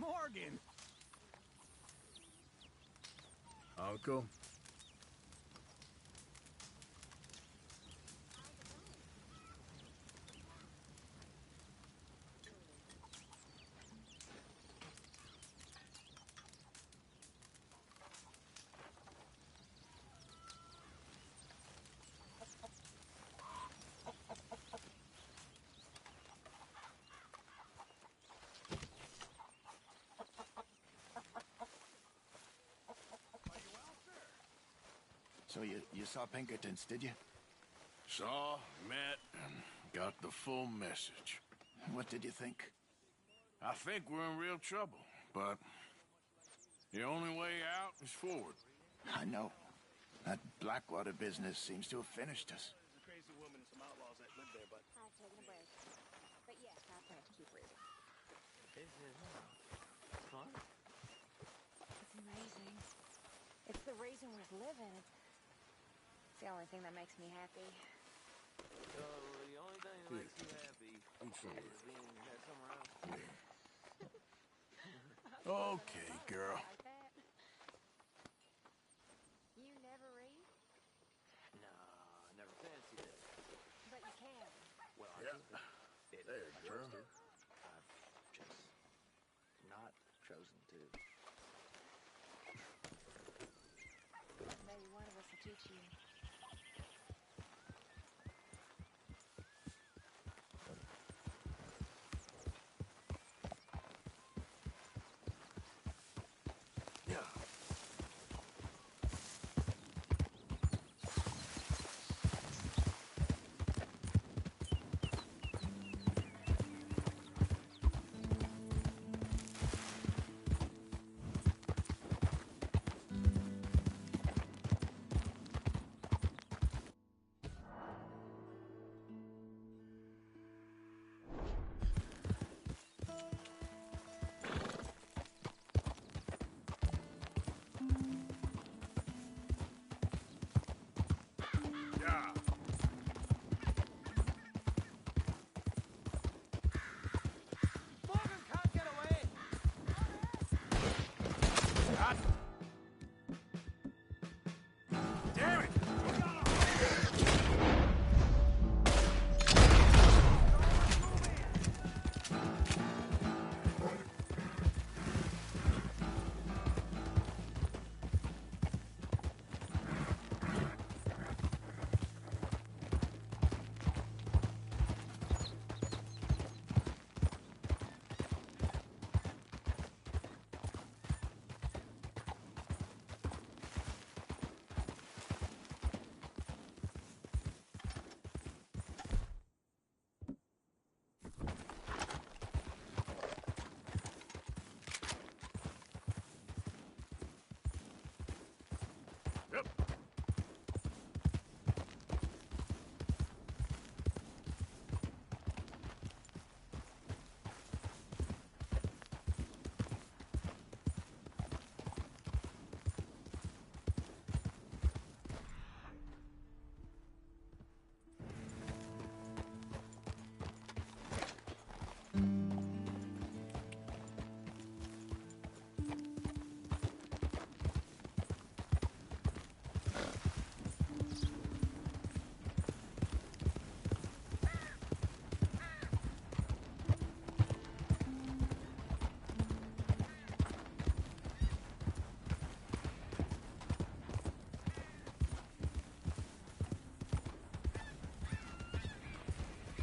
Morgan! Uncle? So you saw Pinkertons, did you? Saw, met, and got the full message. What did you think? I think we're in real trouble, but the only way out is forward. I know. That Blackwater business seems to have finished us. There's a crazy woman and some outlaws that live there, but... I've taken a break. But yes, I plan to keep reading. Is it fun? It's amazing. It's the reason we're living. It's the only thing that makes me happy. The only thing that makes you happy is being had somewhere else. Okay, girl. Like that. You never read? No, I never fancied it. But you can. Well, I could. There, girl. I've just not chosen to. Maybe one of us will teach you.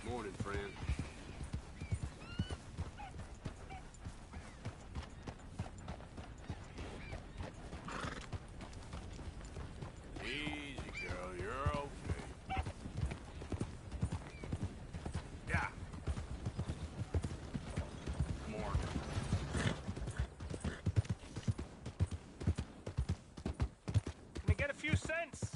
Morning, friend. Easy, girl. You're okay. Yeah. Morning. Can I get a few cents?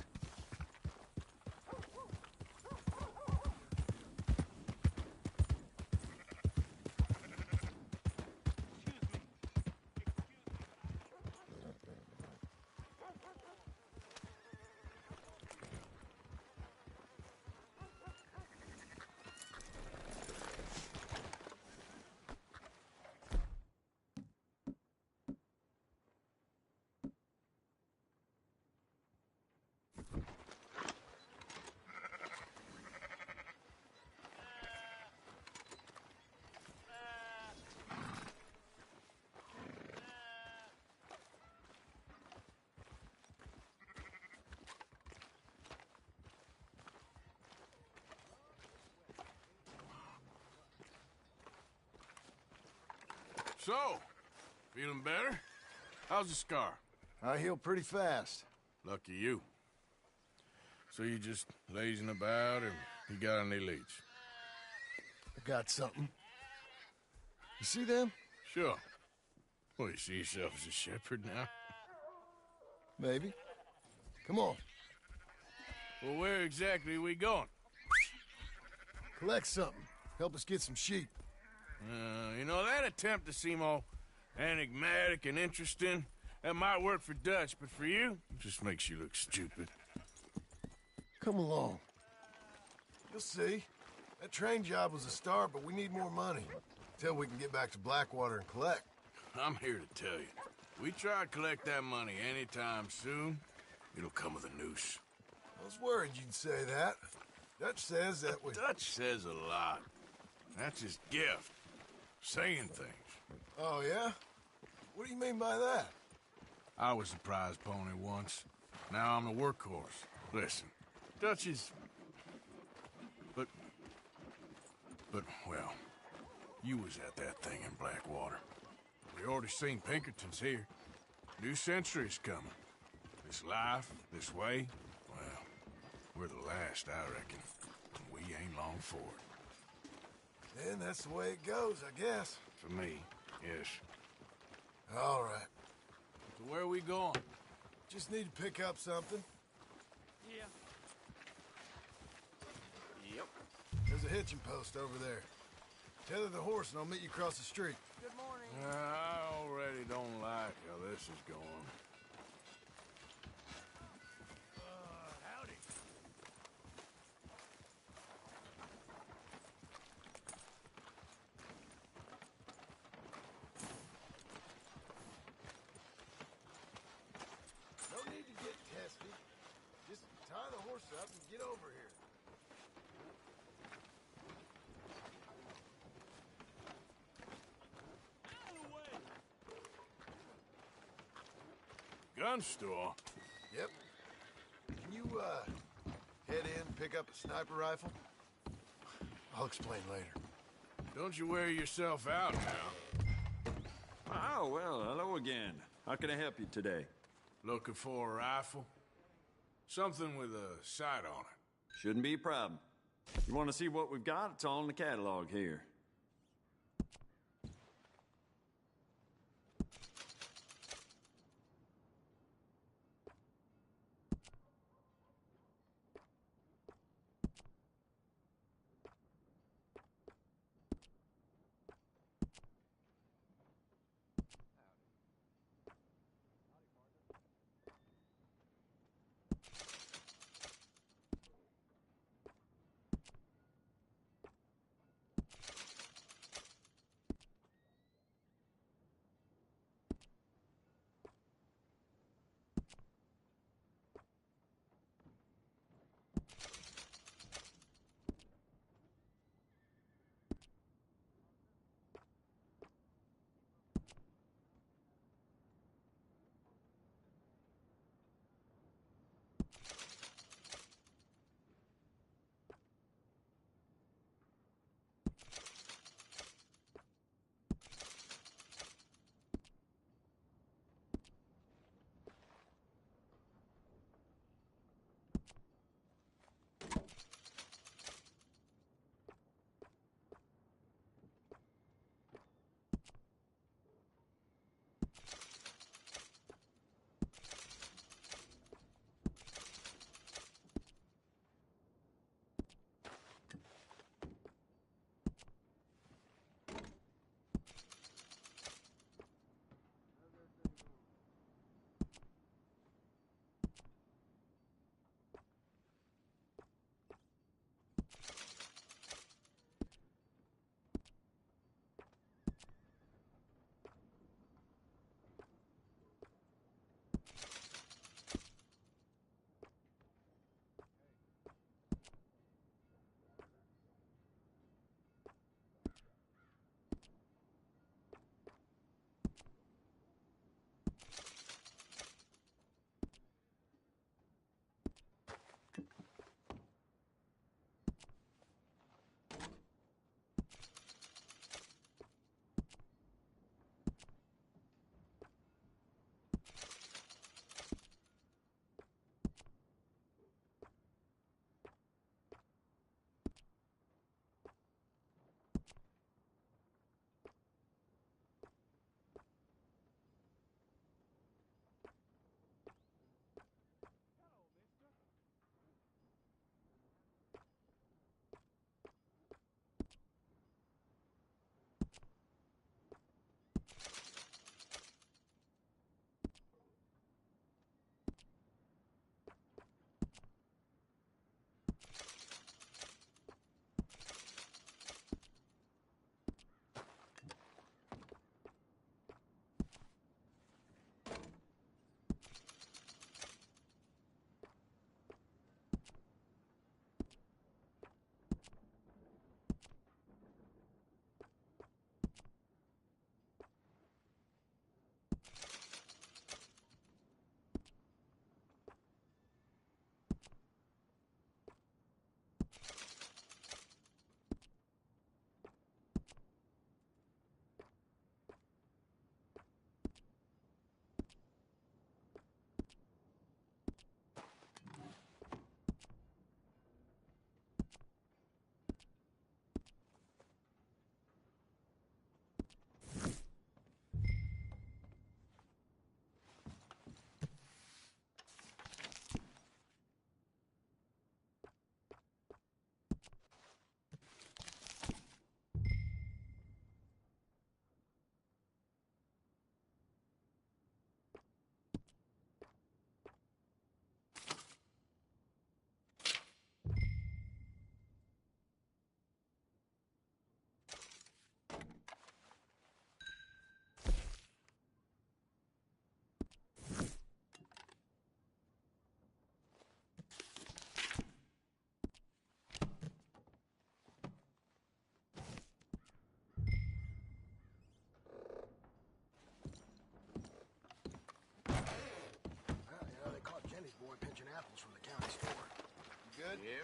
So, feeling better? How's the scar? I heal pretty fast. Lucky you. So you just lazing about, or you got any leads? I got something. You see them? Sure. Well, you see yourself as a shepherd now? Maybe. Come on. Well, where exactly are we going? Collect something. Help us get some sheep. You know, that attempt to seem all enigmatic and interesting, that might work for Dutch, but for you, it just makes you look stupid. Come along. You'll see. That train job was a start, but we need more money. Till we can get back to Blackwater and collect. I'm here to tell you, we try to collect that money anytime soon, it'll come with a noose. I was worried you'd say that. Dutch says that we... Dutch says a lot. That's his gift. Saying things. Oh, yeah? What do you mean by that? I was a prize pony once. Now I'm a workhorse. Listen, Dutch is... But, well, you was at that thing in Blackwater. We already seen Pinkertons here. New century's coming. This life, this way, well, we're the last, I reckon. And we ain't long for it. Then that's the way it goes, I guess. For me, yes. All right. So where are we going? Just need to pick up something. Yeah. Yep. There's a hitching post over there. Tether the horse and I'll meet you across the street. Good morning. I already don't like how this is going. Howdy. No need to get testy. Just tie the horse up and get over here. Gun store? Yep. Can you, head in, pick up a sniper rifle? I'll explain later. Don't you wear yourself out now. Oh, well, hello again. How can I help you today? Looking for a rifle? Something with a sight on it. Shouldn't be a problem. You want to see what we've got? It's all in the catalog here.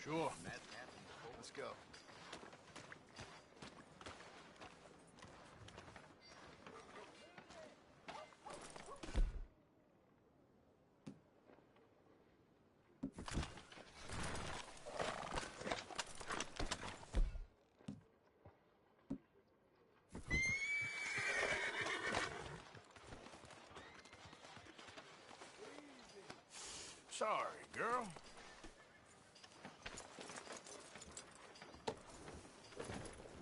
Sure. Let's go. Sorry, girl.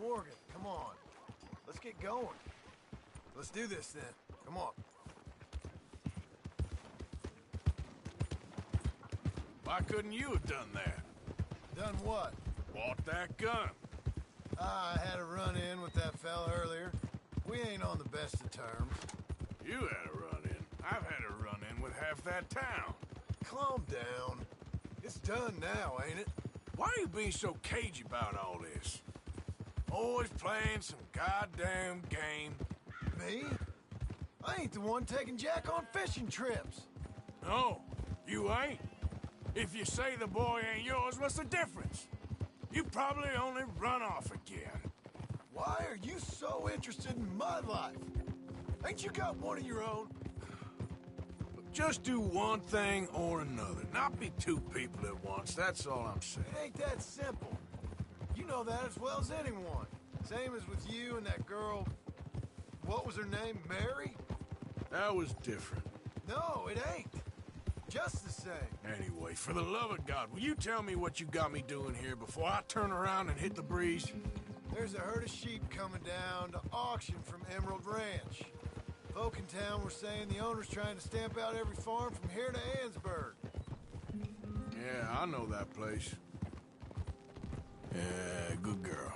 Morgan, come on. Let's get going. Let's do this then. Come on. Why couldn't you have done that? Done what? Bought that gun. I had a run-in with that fella earlier. We ain't on the best of terms. You had a run-in. I've had a run-in with half that town. Calm down. It's done now, ain't it? Why are you being so cagey about all this? Always playing some goddamn game. Me? I ain't the one taking Jack on fishing trips. No, you ain't. If you say the boy ain't yours, what's the difference? You probably only run off again. Why are you so interested in my life? Ain't you got one of your own? Just do one thing or another. Not be two people at once, that's all I'm saying. It ain't that simple. You know that as well as anyone. Same as with you and that girl... What was her name? Mary? That was different. No, it ain't. Just the same. Anyway, for the love of God, will you tell me what you got me doing here before I turn around and hit the breeze? There's a herd of sheep coming down to auction from Emerald Ranch. Folk in town were saying the owner's trying to stamp out every farm from here to Ansburg. Yeah, I know that place. Yeah, good girl.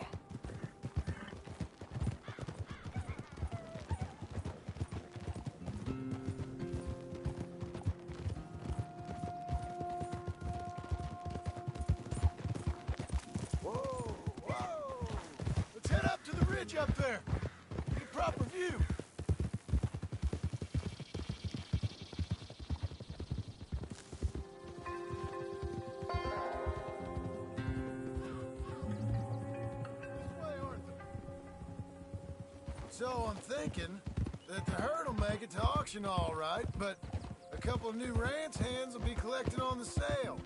Whoa, whoa! Let's head up to the ridge up there. Get a proper view. So I'm thinking that the herd will make it to auction all right, but a couple of new ranch hands will be collecting on the sale.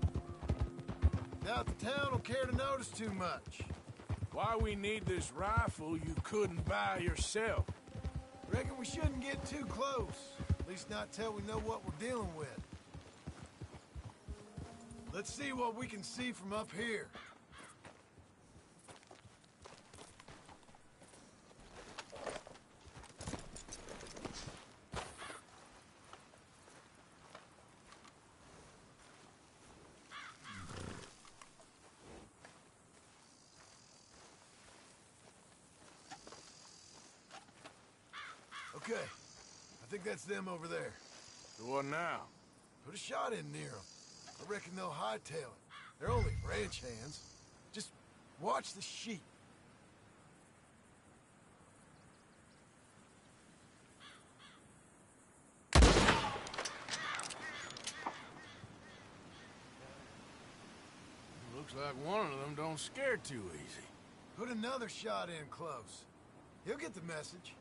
Doubt the town will care to notice too much. Why we need this rifle you couldn't buy yourself? Reckon we shouldn't get too close. At least not till we know what we're dealing with. Let's see what we can see from up here. Okay, I think that's them over there. So what now? Put a shot in near them. I reckon they'll hightail it. They're only ranch hands. Just watch the sheep. Looks like one of them don't scare too easy. Put another shot in close. He'll get the message.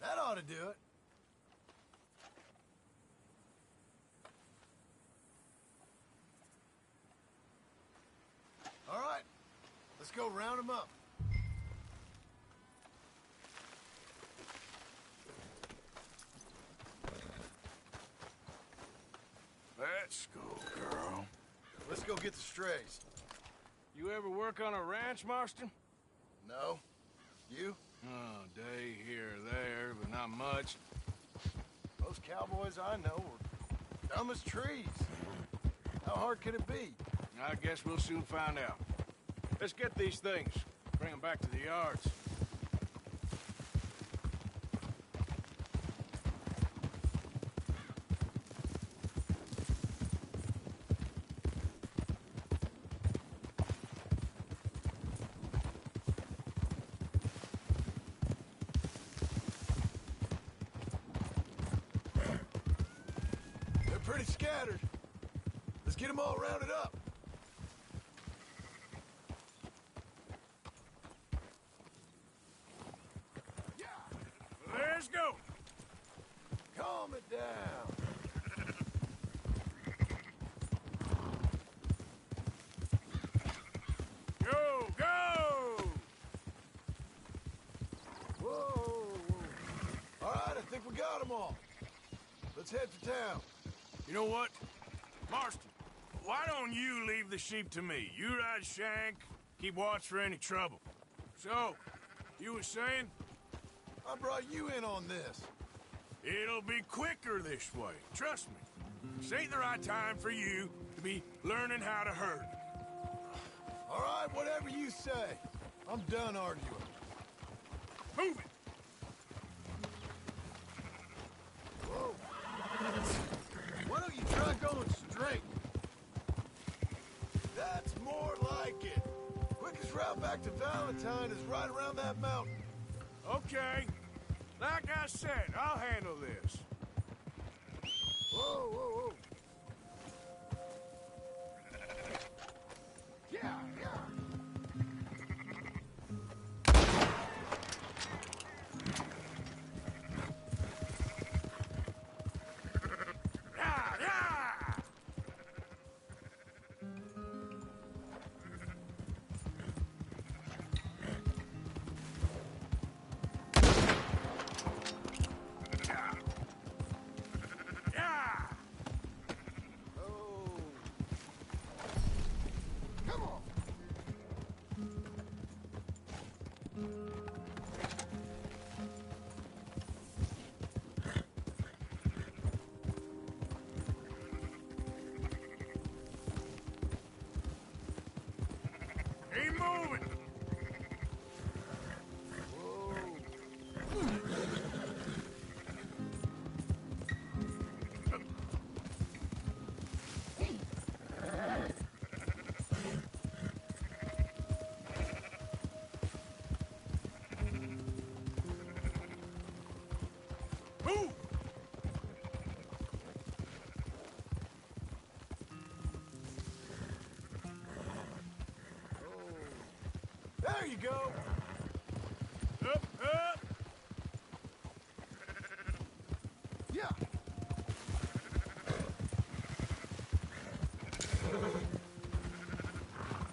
That ought to do it. All right, let's go round them up. Let's go, girl. Let's go get the strays. You ever work on a ranch, Marston? No? You? Oh, day here or there, but not much. Most cowboys I know are dumb as trees. How hard could it be? I guess we'll soon find out. Let's get these things. Bring them back to the yards. pretty scattered. Let's get them all rounded up. Let's go. Calm it down. Go, go! Whoa. All right, I think we got them all. Let's head for town. You know what? Marston, why don't you leave the sheep to me? You ride Shank, keep watch for any trouble. So, you were saying? I brought you in on this. It'll be quicker this way. Trust me. This ain't the right time for you to be learning how to herd. All right, whatever you say. I'm done arguing. Move it! Whoa. Why don't you try going straight? That's more like it. Quickest route back to Valentine is right around that mountain. Okay. Like I said, I'll handle this. Whoa, whoa, whoa. Yeah. Yeah, yeah! Yeah! Oh. Come on. Keep moving! Move! There you go. Up, up! Yeah.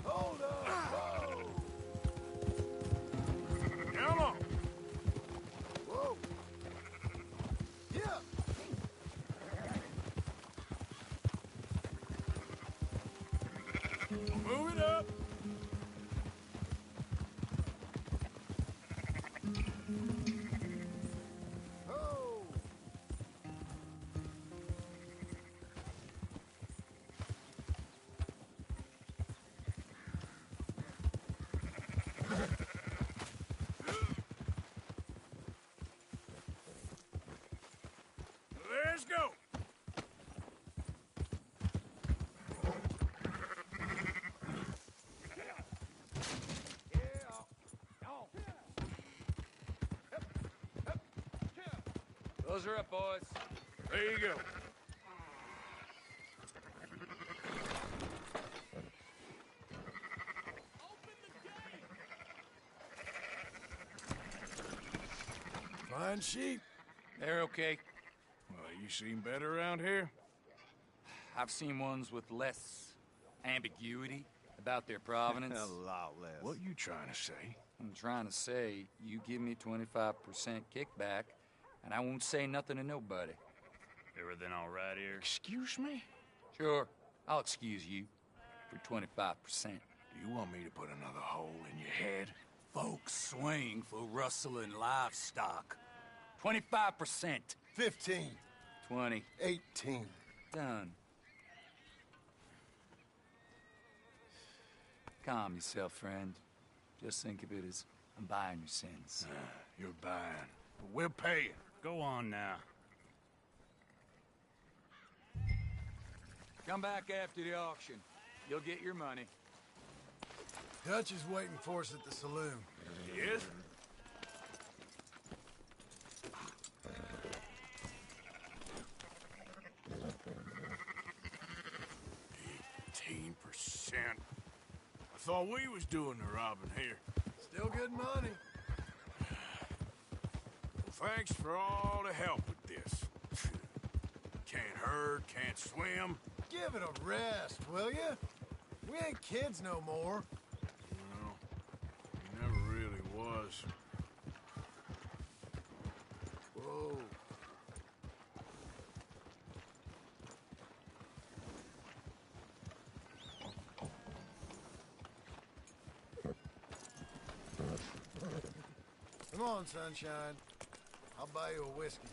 Hold up. Whoa. Down on! Whoa. Yeah. Move it up! Oh. Let's go! Those are up, boys. There you go. Fine sheep. They're okay. Well, you seem better around here. I've seen ones with less ambiguity about their provenance. A lot less. What you trying to say? I'm trying to say, you give me 25% kickback, and I won't say nothing to nobody. Everything all right here? Excuse me? Sure, I'll excuse you for 25%. Do you want me to put another hole in your head? Folks swing for rustling livestock. 25%. 15. 20. 18. Done. Calm yourself, friend. Just think of it as I'm buying your sins. You're buying, but we're paying. Go on now. Come back after the auction. You'll get your money. Dutch is waiting for us at the saloon. Yes? thought we was doing the robbing here. Still good money. Well, thanks for all the help with this. Can't herd, can't swim. Give it a rest, will you? We ain't kids no more. No, he never really was. Whoa. Come on, sunshine. I'll buy you a whiskey.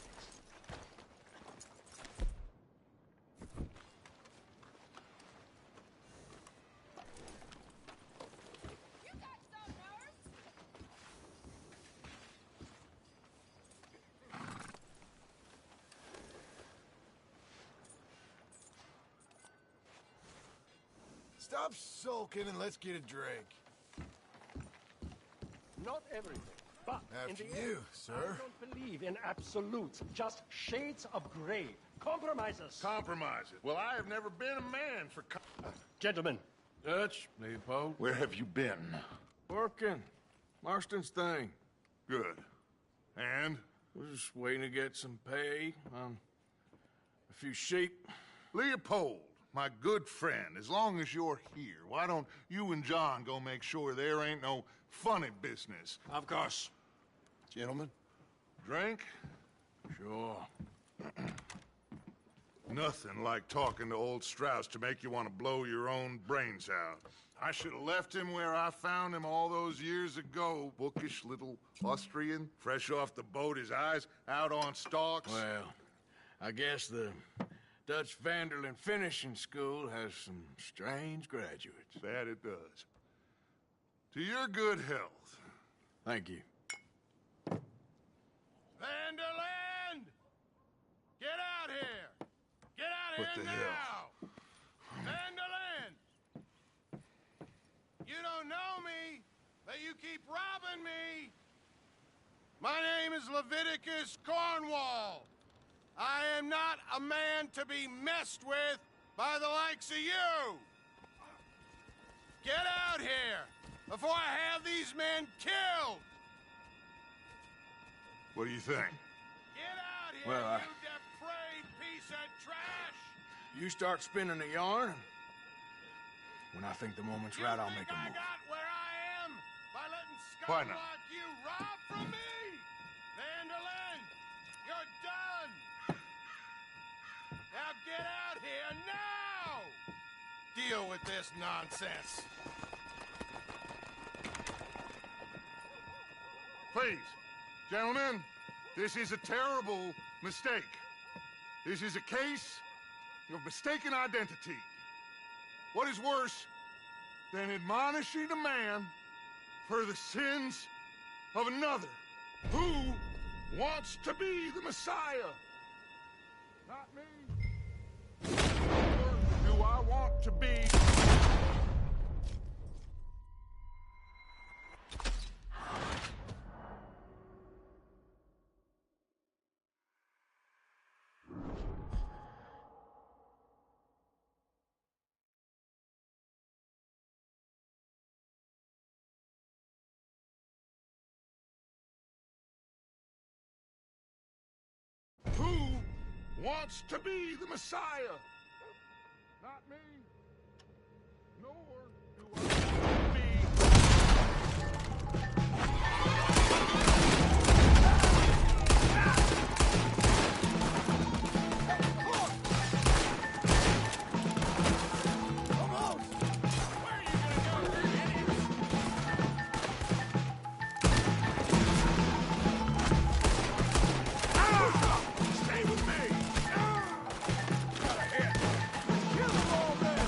Stop sulking and let's get a drink. Not everything, but After in the you, end, sir. I don't believe in absolutes, just shades of gray. Compromises. Compromises. Well, I have never been a man for Gentlemen, Dutch, Leopold. Where have you been? Working. Marston's thing. Good. And? We're just waiting to get some pay on a few sheep. Leopold, my good friend, as long as you're here, why don't you and John go make sure there ain't no funny business? Of course. Gentlemen, drink? Sure. Nothing like talking to old Strauss to make you want to blow your own brains out. I should have left him where I found him all those years ago. Bookish little Austrian, fresh off the boat, his eyes out on stalks. Well, I guess the Dutch Vanderlyn Finishing School has some strange graduates. That it does. To your good health. Thank you. Vanderland! Get out here! Get out What here the now! hell? Vanderland! You don't know me, but you keep robbing me! My name is Leviticus Cornwall. I am not a man to be messed with by the likes of you! Get out here before I have these men killed! What do you think? Get out here, Well, you depraved piece of trash! You start spinning the yarn, and when I think the moment's right, I'll make a I move. got where I am by letting Why scum not? like you rob from me? Vanderlyn, you're done! Now get out here now! Deal with this nonsense. Please, gentlemen, this is a terrible mistake. This is a case of mistaken identity. What is worse than admonishing a man for the sins of another who wants to be the Messiah? Not me. Nor do I want to be. Who wants to be the Messiah? Not me. Nor do I want to be. Stay with me! Got a hit! Kill them all then!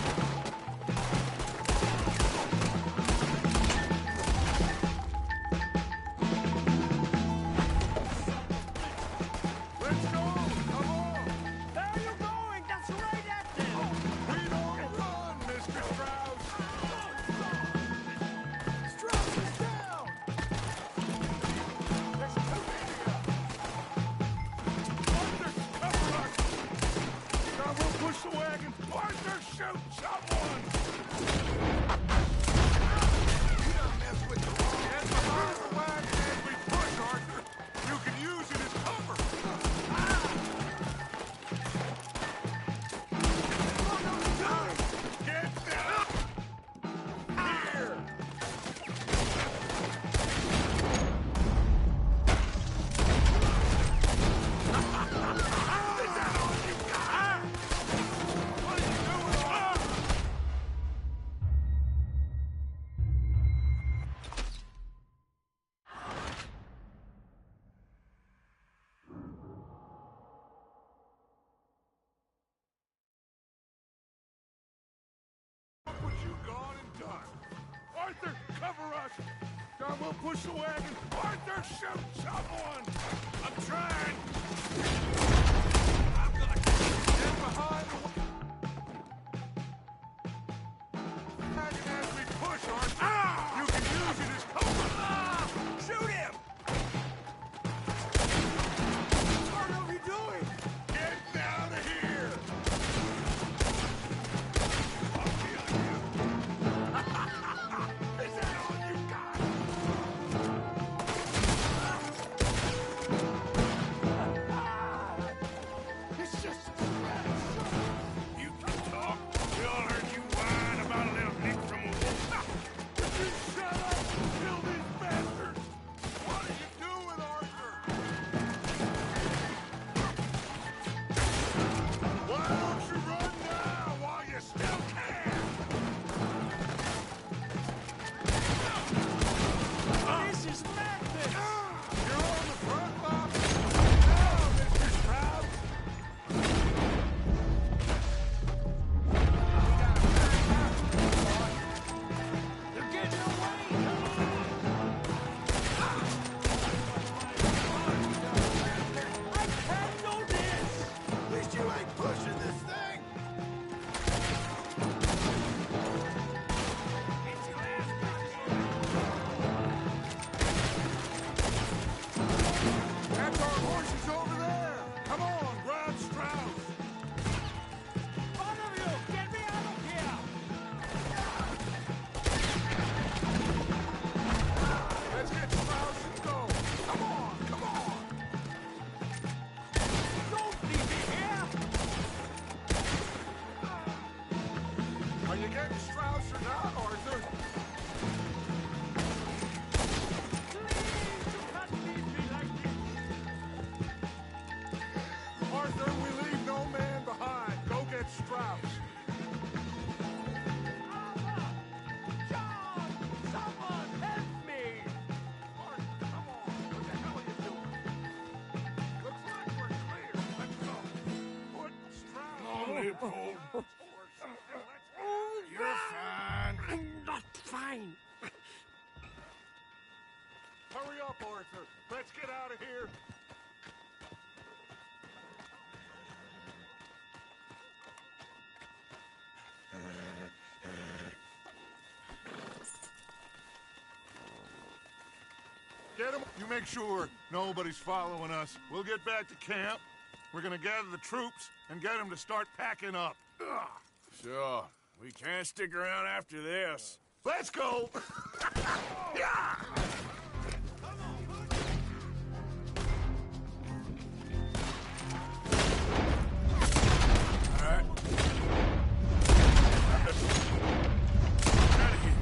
Let's go! Come on! where are you going? That's right at them. We don't run, Mr. Strauss! Strauss is down! There's too many of them! Cover us! Now we'll push the wagon! Partner, shoot someone! out. John, we'll push the wagon. Arthur, shoot someone! I'm trying! Get behind the wagon as we push, Arthur. You can use it as cover. Shoot him! What are we doing? Get out of here! I'll kill you. Is that all you got? It's just a scratch. You can talk. We all heard you whine about a little nick from a wolf. Would you shut up and kill these bastards? What are you doing, Arthur? Why don't you run now while you still can? This is madness! You're on the front, Bob. Now, Mr. Stroud. They're getting away! I handle this! At least you ain't pushing this thing. That's our horses over there. Come on, grab Strauss. All of you, get me out of here! Let's get Strauss and go. Come on, come on. Don't leave me here! Are you getting Strauss or not, Arthur? Please, you can't leave me like this! Arthur, we leave no man behind. Go get Strauss. Alva! John! Someone help me! Arthur, come on. What the hell are you doing? Looks like we're clear. Let's go. Put Strauss Oh, Leopold. on his horse and let's go. You're fine. I'm not fine! Hurry up, Arthur. Let's get out of here. Get him. You make sure nobody's following us. We'll get back to camp. We're gonna gather the troops and get them to start packing up. Ugh. Sure. We can't stick around after this. Let's go. Yeah. All right. Out of here.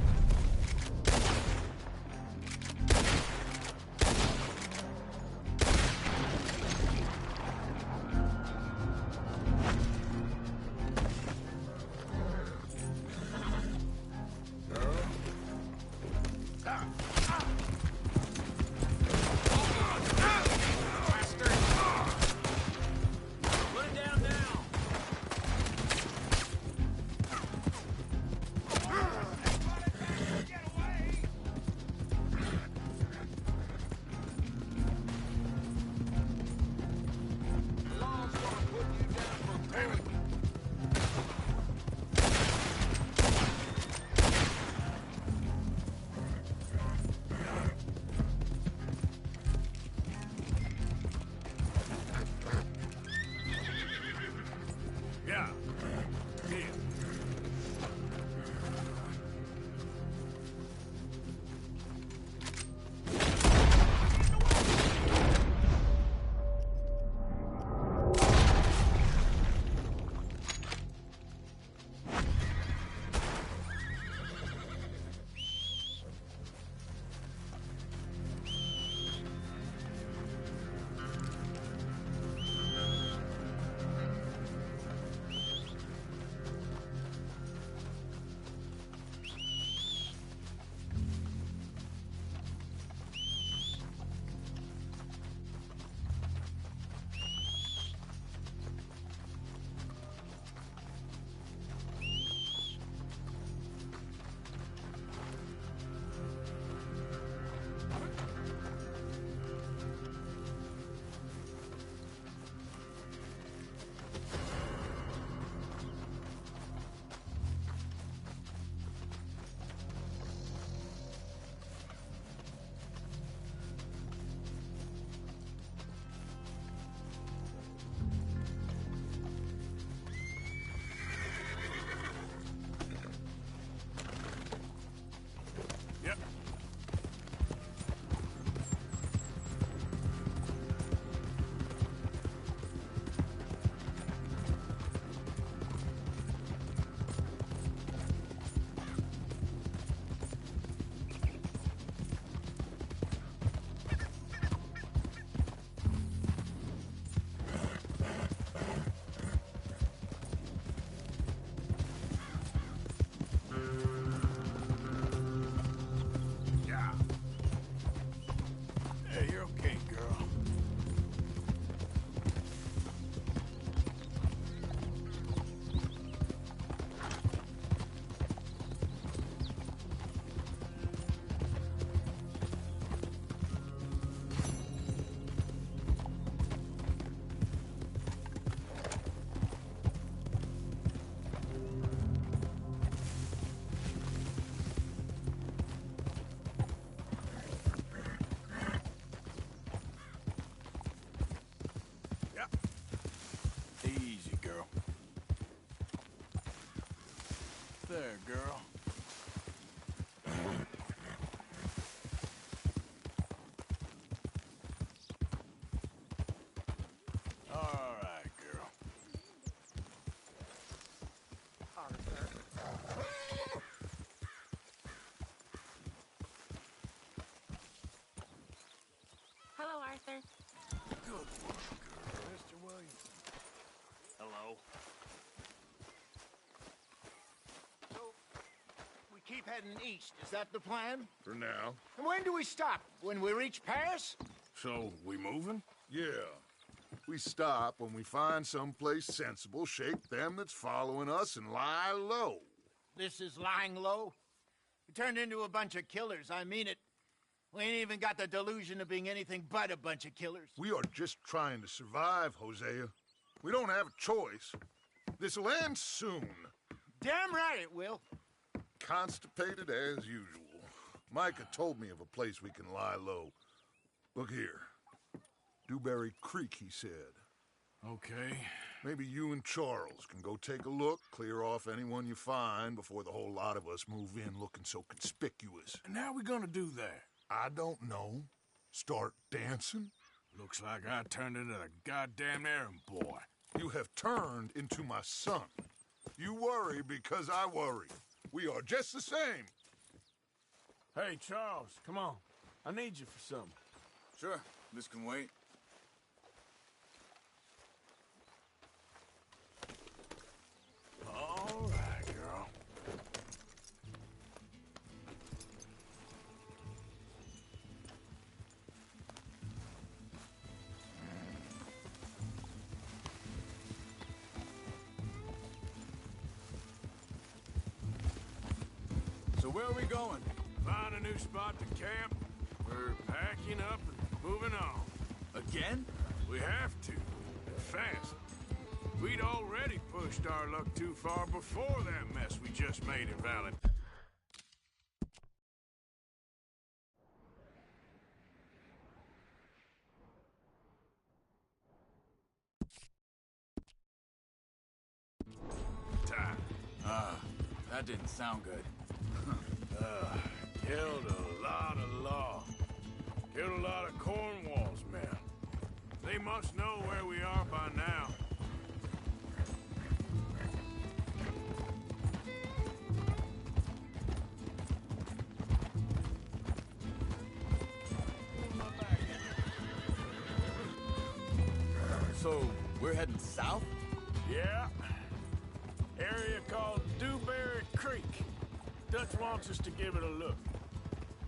there, girl. All right, girl. Hello, Arthur. Good work, girl. Mr. Williams. Hello. So, we keep heading east. Is that the plan? For now. And when do we stop? When we reach Paris? So, we moving? Yeah. We stop when we find someplace sensible, shake them that's following us, and lie low. This is lying low? We turned into a bunch of killers. I mean it. We ain't even got the delusion of being anything but a bunch of killers. We are just trying to survive, Hosea. We don't have a choice. This'll end soon. Damn right it will. Constipated as usual. Micah told me of a place we can lie low. Look here. Dewberry Creek, he said. Okay. Maybe you and Charles can go take a look, clear off anyone you find before the whole lot of us move in looking so conspicuous. And how we gonna do that? I don't know. Start dancing? Looks like I turned into the goddamn errand boy. You have turned into my son. You worry because I worry. We are just the same. Hey, Charles, come on. I need you for something. Sure, this can wait. All right, girl. So where are we going? Find a new spot to camp. We're packing up and moving on. Again? We have to. Fast. We'd already pushed our luck too far before that mess we just made in Valentine. That didn't sound good. Killed a lot of law. Killed a lot of Cornwall's men. They must know where we are by now. So, we're heading south? Yeah. Area called Dewberry Creek. Dutch wants us to give it a look.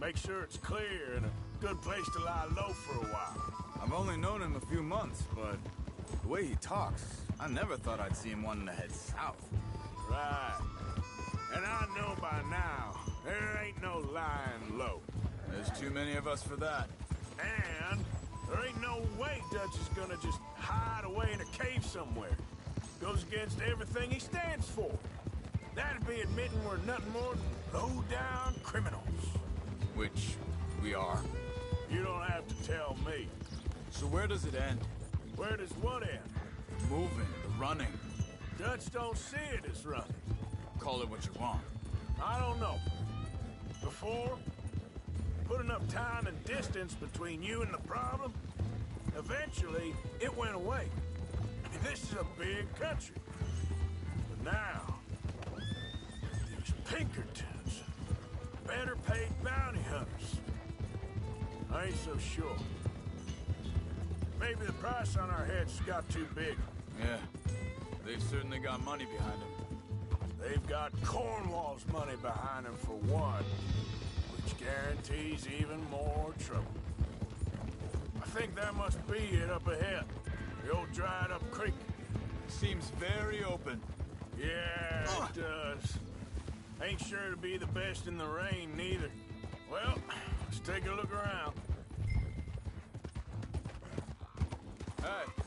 Make sure it's clear and a good place to lie low for a while. I've only known him a few months, but the way he talks, I never thought I'd see him wanting to head south. Right. And I know by now, there ain't no lying low. There's too many of us for that. And there ain't no way Dutch is gonna just hide away in a cave somewhere. Goes against everything he stands for. That'd be admitting we're nothing more than low-down criminals. Which we are. You don't have to tell me. So where does it end? Where does what end? The moving, the running. Dutch don't see it as running. Call it what you want. I don't know. Before, put enough time and distance between you and the problem, eventually it went away. I mean, this is a big country. But now, these Pinkertons, better paid bounty hunters. I ain't so sure. Maybe the price on our heads got too big. Yeah, they've certainly got money behind them. They've got Cornwall's money behind them for one, which guarantees even more trouble. I think that must be it up ahead. The old dried-up creek. Seems very open. Yeah, it does. Ain't sure to be the best in the rain, neither. Well, let's take a look around. Hey,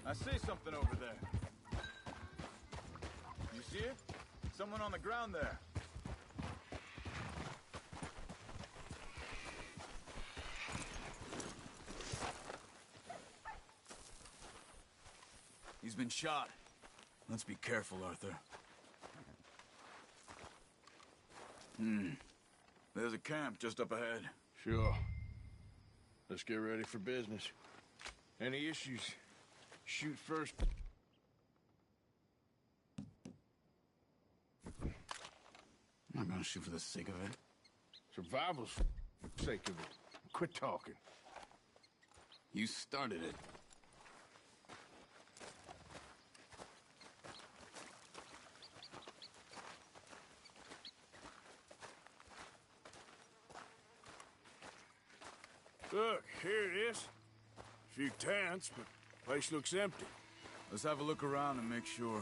I see something over there. You see it? Someone on the ground there. He's been shot. Let's be careful, Arthur. There's a camp just up ahead. Sure. Let's get ready for business. Any issues? Shoot first. I'm not gonna shoot for the sake of it. Survival's sake of it. Quit talking. You started it. Look, here it is. A few tents, but the place looks empty. Let's have a look around and make sure.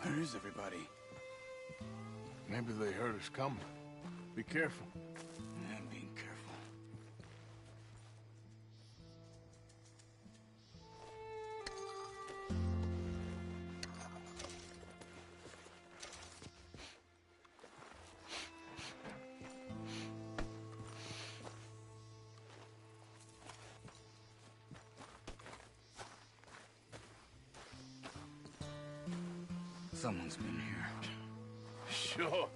Where is everybody? Maybe they heard us coming. Be careful. I'm being careful. Someone's been here. Sure.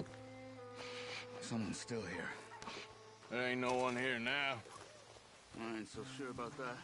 Someone's still here. There ain't no one here now. I ain't so sure about that.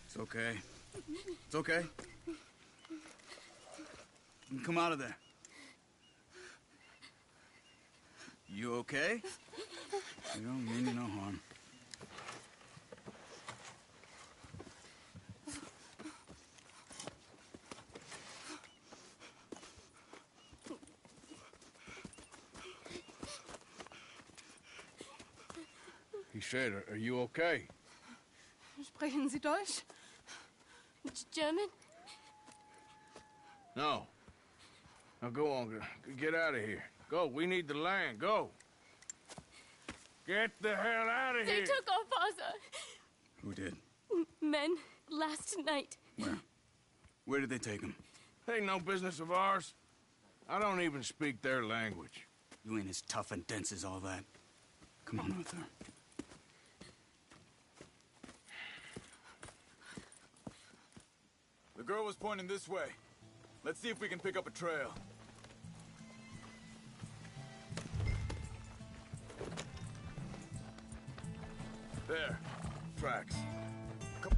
It's okay. It's okay. You can come out of there. You okay? You don't mean you no harm. He said, are you okay? Sprechen Sie Deutsch? German? No. Now go on, get out of here. Go, we need the land, go. Get the hell out of They here. took our father. Who did? Men, last night. Where? Where did they take him? Ain't no business of ours. I don't even speak their language. You ain't as tough and dense as all that. Come on, Arthur. The girl was pointing this way. Let's see if we can pick up a trail. There. Tracks. Come.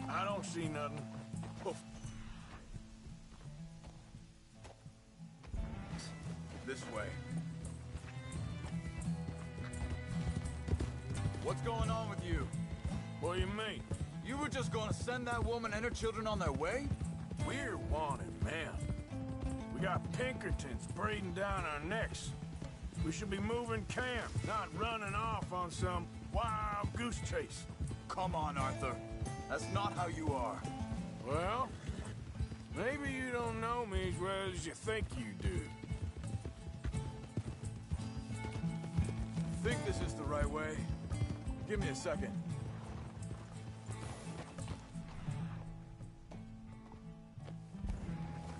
I don't see nothing. Oof. This way. What's going on with you? What do you mean? You were just gonna send that woman and her children on their way? We're wanted men. We got Pinkertons breathing down our necks. We should be moving camp, not running off on some wild goose chase. Come on, Arthur. That's not how you are. Well, maybe you don't know me as well as you think you do. Think this is the right way? Give me a second.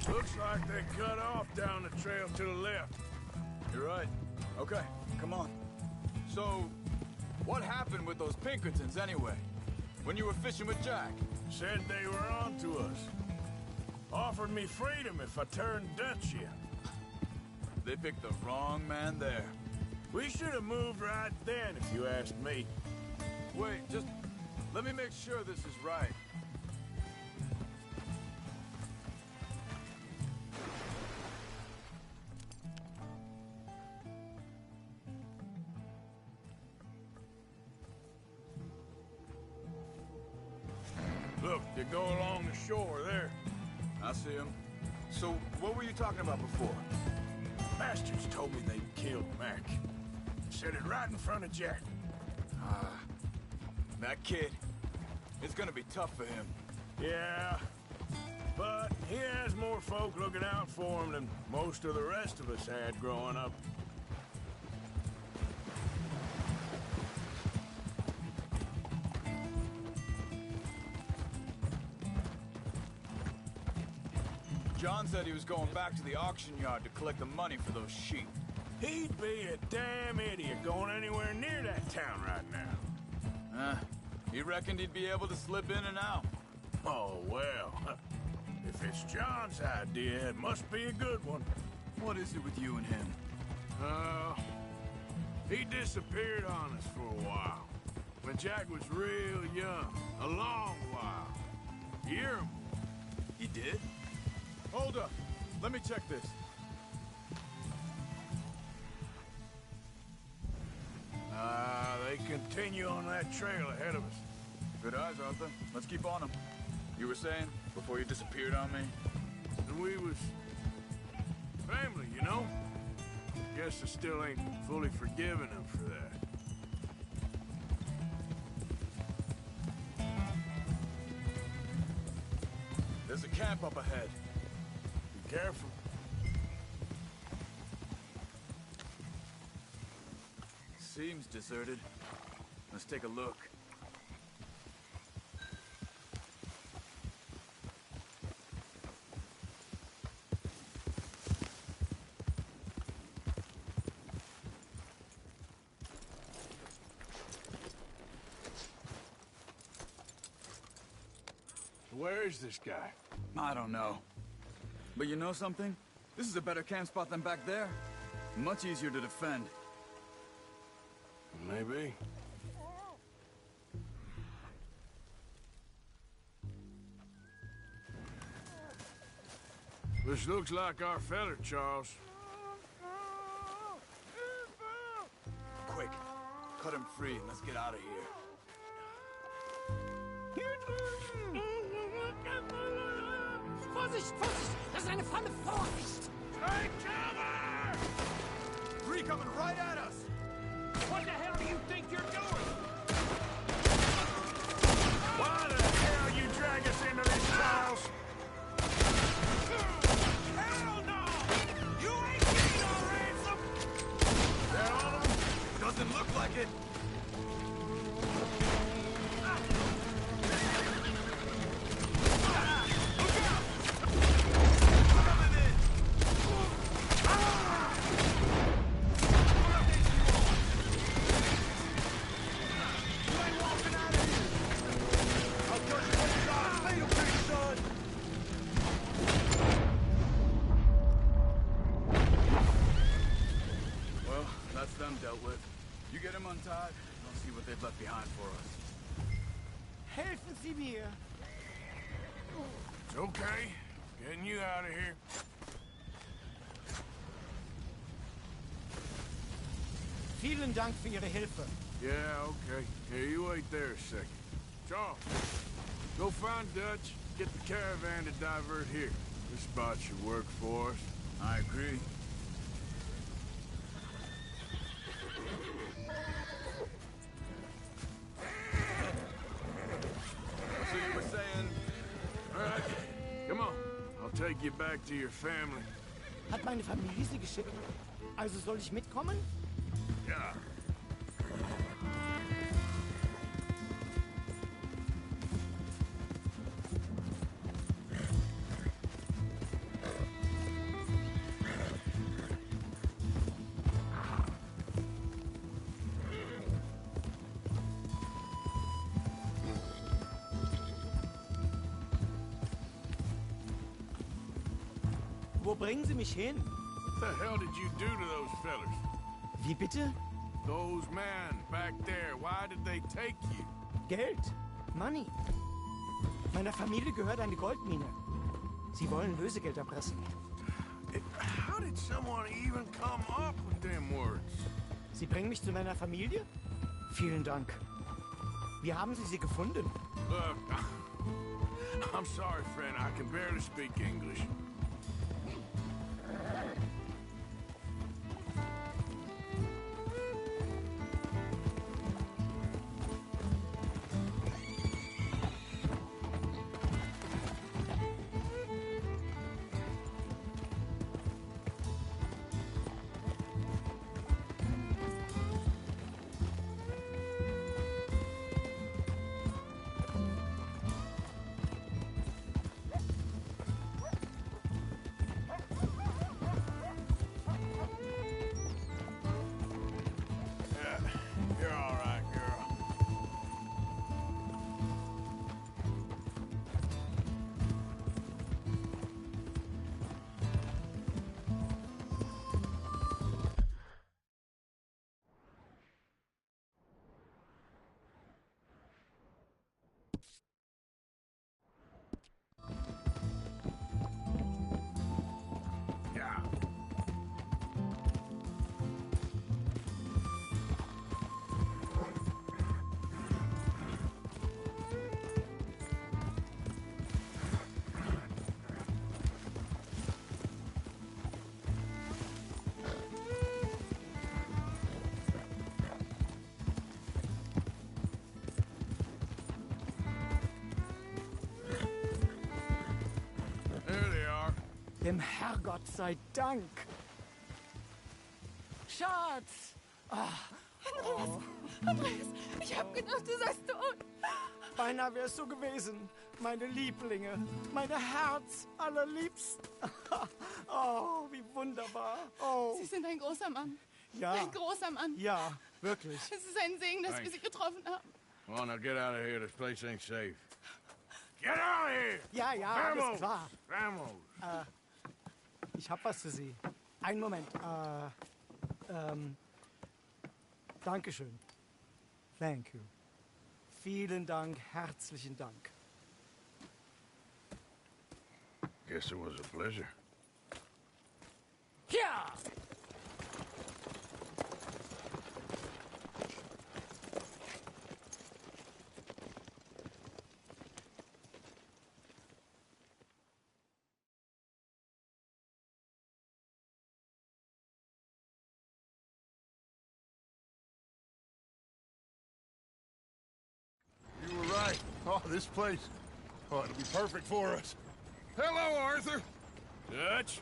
Looks like they cut off down the trail to the left. You're right. Okay, come on. So, what happened with those Pinkertons anyway? When you were fishing with Jack? Said they were on to us. Offered me freedom if I turned Dutch here. They picked the wrong man there. We should have moved right then, if you asked me. Wait, just let me make sure this is right. Look, they go along the shore there. I see him. So, what were you talking about before? Bastards told me they killed Mac. Said it right in front of Jack. That kid. It's gonna be tough for him. Yeah, but he has more folk looking out for him than most of the rest of us had growing up. John said he was going back to the auction yard to collect the money for those sheep. He'd be a damn idiot going anywhere near that town right now. He reckoned he'd be able to slip in and out. Oh, well. If it's John's idea, it must be a good one. What is it with you and him? He disappeared on us for a while. When Jack was real young. A long while. You hear him? He did? Hold up. Let me check this. They continue on that trail ahead of us. Good eyes, Arthur. Let's keep on him. You were saying, before you disappeared on me? And we was family, you know? Guess I still ain't fully forgiven him for that. There's a camp up ahead. Be careful. Seems deserted. Let's take a look. Where is this guy? I don't know. But you know something? This is a better camp spot than back there. Much easier to defend. Maybe. This looks like our feller, Charles. Quick, cut him free and let's get out of here. Vorsicht, Vorsicht! Das ist eine Falle! Vorsicht! Take cover! Three coming right at us! What the hell do you think you're doing? Why the hell you drag us into this, Charles? Hell no! You ain't getting our ransom! That on him? Doesn't look like it. Dealt with. You get him untied, I'll see what they've left behind for us. Helfen Sie mir! It's okay. Getting you out of here. Vielen Dank für Ihre Hilfe. Yeah, okay. Here, you wait there a second. Charles, go find Dutch, get the caravan to divert here. This spot should work for us. I agree. So you were saying... All right, come on. I'll take you back to your family. Hat meine Familie Sie geschickt? Also soll ich mitkommen? Yeah. Wo bringen Sie mich hin? What the hell did you do to those fellers? Wie bitte? Those men back there, why did they take you? Geld. Money. Meiner Familie gehört eine Goldmine. Sie wollen Lösegeld erpressen. How did someone even come up with them words? Sie bringen mich zu meiner Familie? Vielen Dank. Wie haben Sie sie gefunden? Look, I'm sorry, friend. I can barely speak English. You're all right, girl. Yeah. There they are. Dem Herrgott sei Dank. Schatz! Andreas, ich hab gedacht, du seist tot. Beinahe wär's so gewesen. Meine Lieblinge. Meine Herz allerliebsten. Oh, wie wunderbar. Oh. Sie sind ein großer Mann. Ja. Ein großer Mann. Ja, wirklich. Es ist ein Segen, dass wir Sie getroffen haben. Well, now get out of here. This place ain't safe. Get out of here! Ja, ja, alles klar. Vamos! Ich hab was für Sie. Einen Moment. Dankeschön. Thank you. Vielen Dank, herzlichen Dank. Guess it was a pleasure. Ja! You were right. Oh, this place. Oh, it'll be perfect for us. Hello, Arthur. Dutch?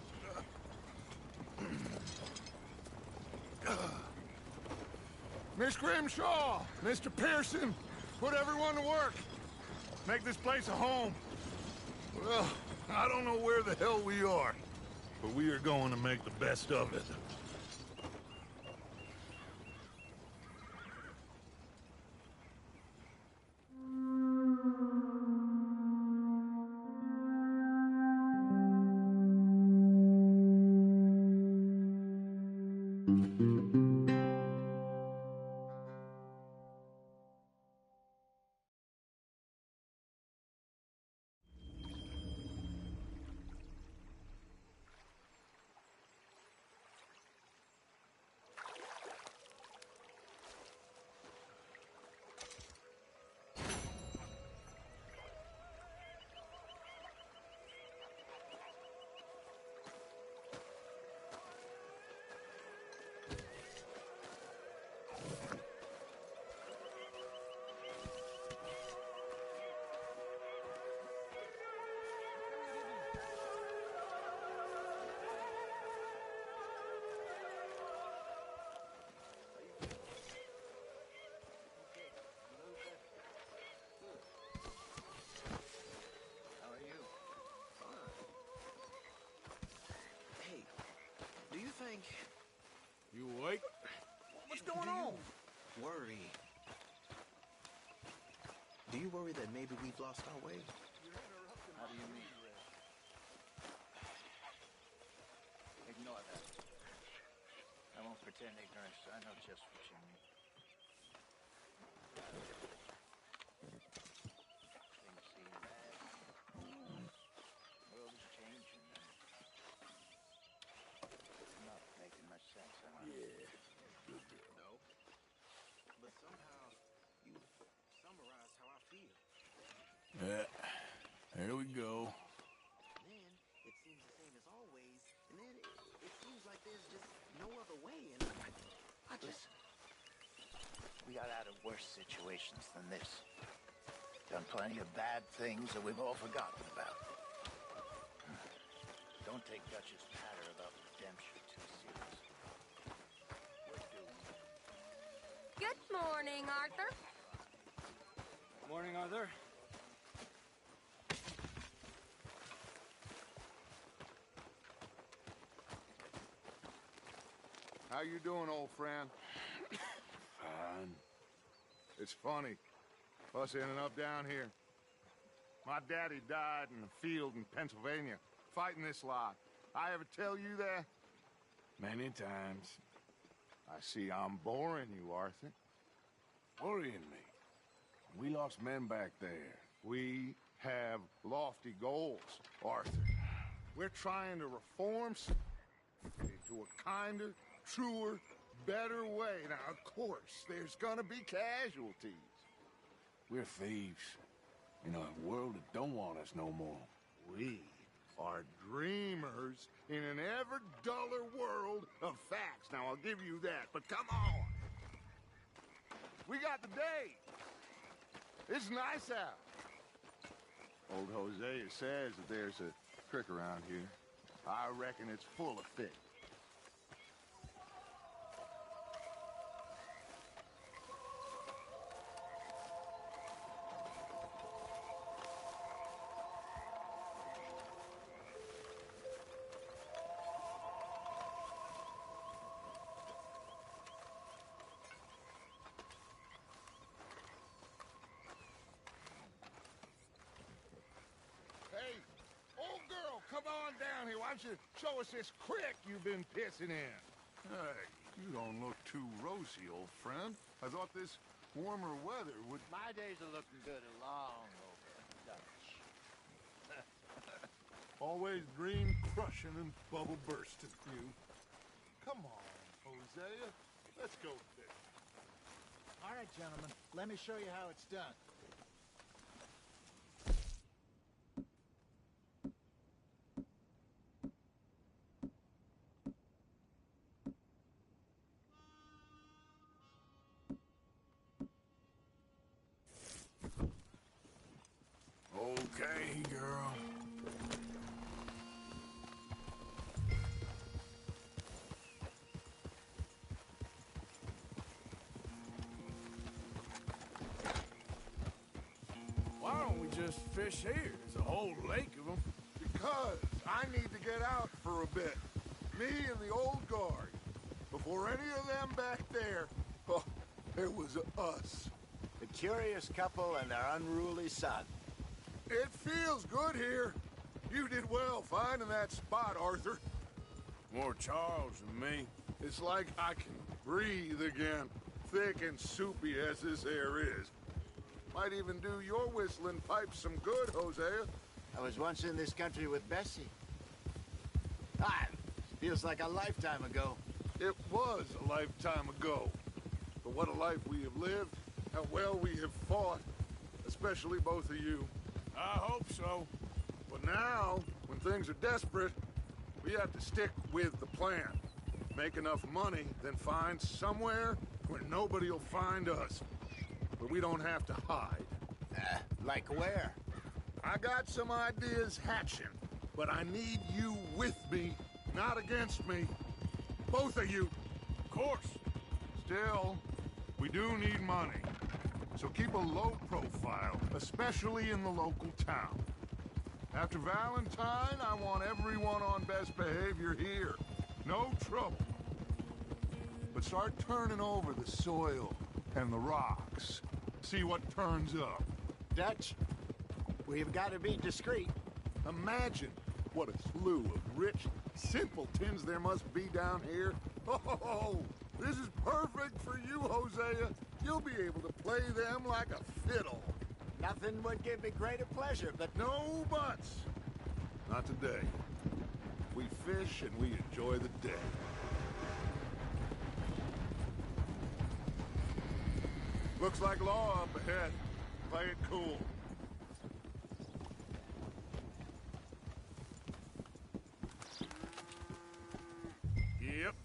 Miss Grimshaw, Mr. Pearson, put everyone to work. Make this place a home. Well, I don't know where the hell we are, but we are going to make the best of it. You awake? What's going on? Worry. Do you worry that maybe we've lost our way? How do you mean? Ignore that. I won't pretend ignorance. I know just what you mean. Things seem bad. The world is changing. It's not making much sense, huh? Yeah. Good girl. No. But somehow, you summarize how I feel. Yeah. There we go. Then, it seems the same as always, and then it seems like there's just no other way, and I just... We got out of worse situations than this. Done plenty of bad things that we've all forgotten about. Don't take Dutch's patter about redemption too seriously. We're doomed. Good morning, Arthur. Morning, Arthur. How you doing, old friend? Fine. It's funny, us ending up down here. My daddy died in a field in Pennsylvania, fighting this lot. I ever tell you that? Many times. I see I'm boring you, Arthur. Worrying me. We lost men back there. We have lofty goals, Arthur. We're trying to reform into a kinder, truer, better way. Now, of course, there's gonna be casualties. We're thieves. In a world that don't want us no more. We are dreamers in an ever duller world of facts. Now, I'll give you that, but come on. We got the day. It's nice out. Old Hosea says that there's a creek around here. I reckon it's full of fish. Hey, old girl, come on down here. Why don't you show us this creek you've been pissing in? Hey, you don't look too rosy, old friend. I thought this warmer weather would... My days are looking good and long over, Dutch. Always dream crushing and bubble bursting, you. Come on, Hosea. Let's go fishing. All right, gentlemen. Let me show you how it's done. Okay, girl. Why don't we just fish here? There's a whole lake of them. Because I need to get out for a bit. Me and the old guard. Before any of them back there, oh, it was us. The curious couple and their unruly son. It feels good here. You did well finding that spot, Arthur. More Charles than me. It's like I can breathe again, thick and soupy as this air is. Might even do your whistling pipes some good, Hosea. I was once in this country with Bessie. Feels like a lifetime ago. It was a lifetime ago. But what a life we have lived, how well we have fought, especially both of you. I hope so. But now, when things are desperate, we have to stick with the plan. Make enough money, then find somewhere where nobody will find us. Where we don't have to hide. Like where? I got some ideas hatching, but I need you with me, not against me. Both of you. Of course. Still, we do need money. So keep a low profile, especially in the local town. After Valentine, I want everyone on best behavior here. No trouble. But start turning over the soil and the rocks. See what turns up. Dutch, we've got to be discreet. Imagine what a slew of rich simpletons there must be down here. Oh, This is perfect for you, Hosea. You'll be able to play them like a fiddle. Nothing would give me greater pleasure, but... No buts. Not today. We fish and we enjoy the day. Looks like law up ahead. Play it cool. Yep.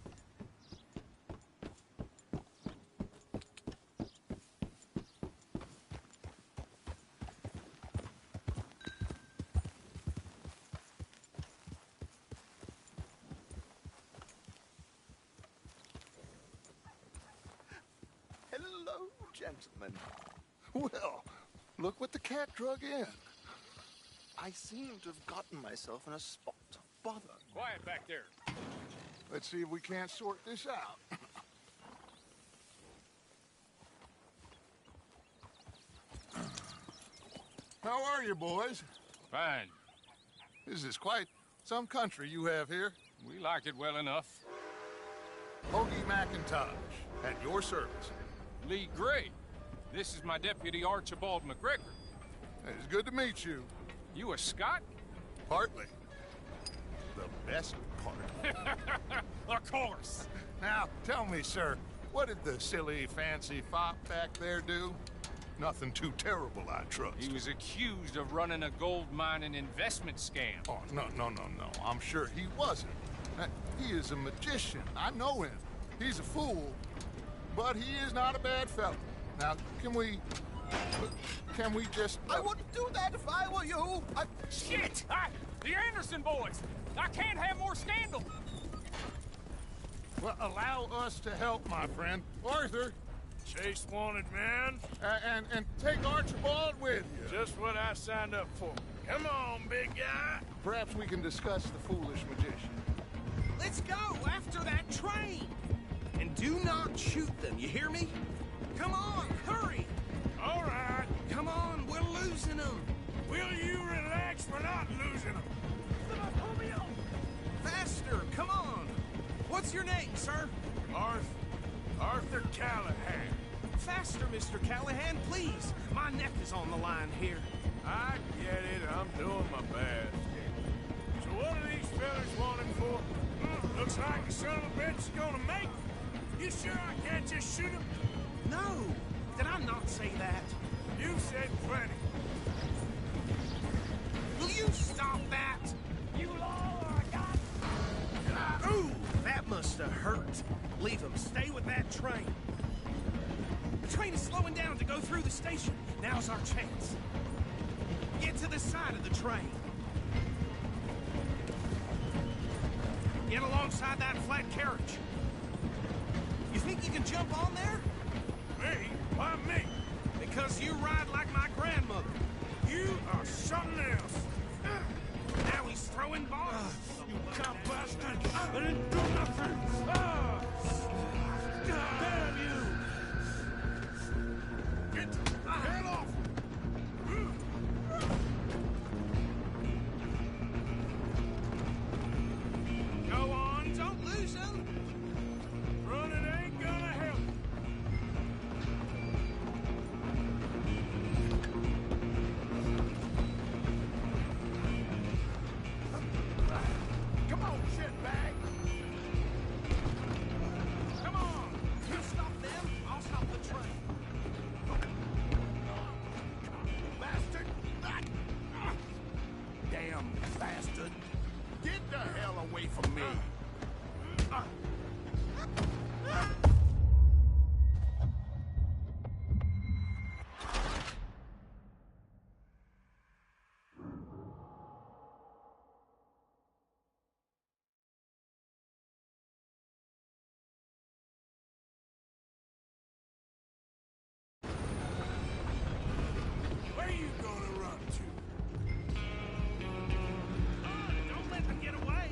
Hello, gentlemen. Well, look what the cat drug in. I seem to have gotten myself in a spot of bother. Quiet back there. Let's see if we can't sort this out. How are you, boys? Fine. This is quite some country you have here. We like it well enough. Hoagie McIntosh, at your service. Lee Gray. This is my deputy Archibald McGregor. It's good to meet you. You a Scot? Partly. The best part. Of course. Now, tell me, sir, what did the silly, fancy fop back there do? Nothing too terrible, I trust. He was accused of running a gold mining investment scam. Oh, no. I'm sure he wasn't. He is a magician. I know him. He's a fool, but he is not a bad fellow. Now, can we just... I wouldn't do that if I were you. Shit! The Anderson boys! I can't have more scandal! Well, allow us to help, my friend. Arthur! Chase wanted man. And take Archibald with you. Just what I signed up for. Come on, big guy. Perhaps we can discuss the foolish magician. Let's go after that train! And do not shoot them, you hear me? Come on, hurry! All right. Come on, we're losing them! Will you relax? We're not losing them. Faster, come on! What's your name, sir? Arthur Callahan. Faster, Mr. Callahan, please! My neck is on the line here. I get it. I'm doing my best. So what are these fellas wanting for? Looks like the son of a bitch is gonna make it. You sure I can't just shoot him? No! Did I not say that? You said plenty. Will you stop that? You law or I got... Ooh, that must have hurt. Leave him. Stay with that train. The train is slowing down to go through the station. Now's our chance. Get to the side of the train. Get alongside that flat carriage. You think you can jump on there? Me? Why me? Because you ride like my grandmother. You are something else. Now he's throwing bombs. You cop bastard! I didn't do nothing! Damn you! Get the hell off! Go on, don't lose him. Running ain't gonna help. Come on, shitbag. Come on. You stop them, I'll stop the train. Bastard! Damn bastard. Get the hell away from me. Where you gonna run to? Don't let them get away.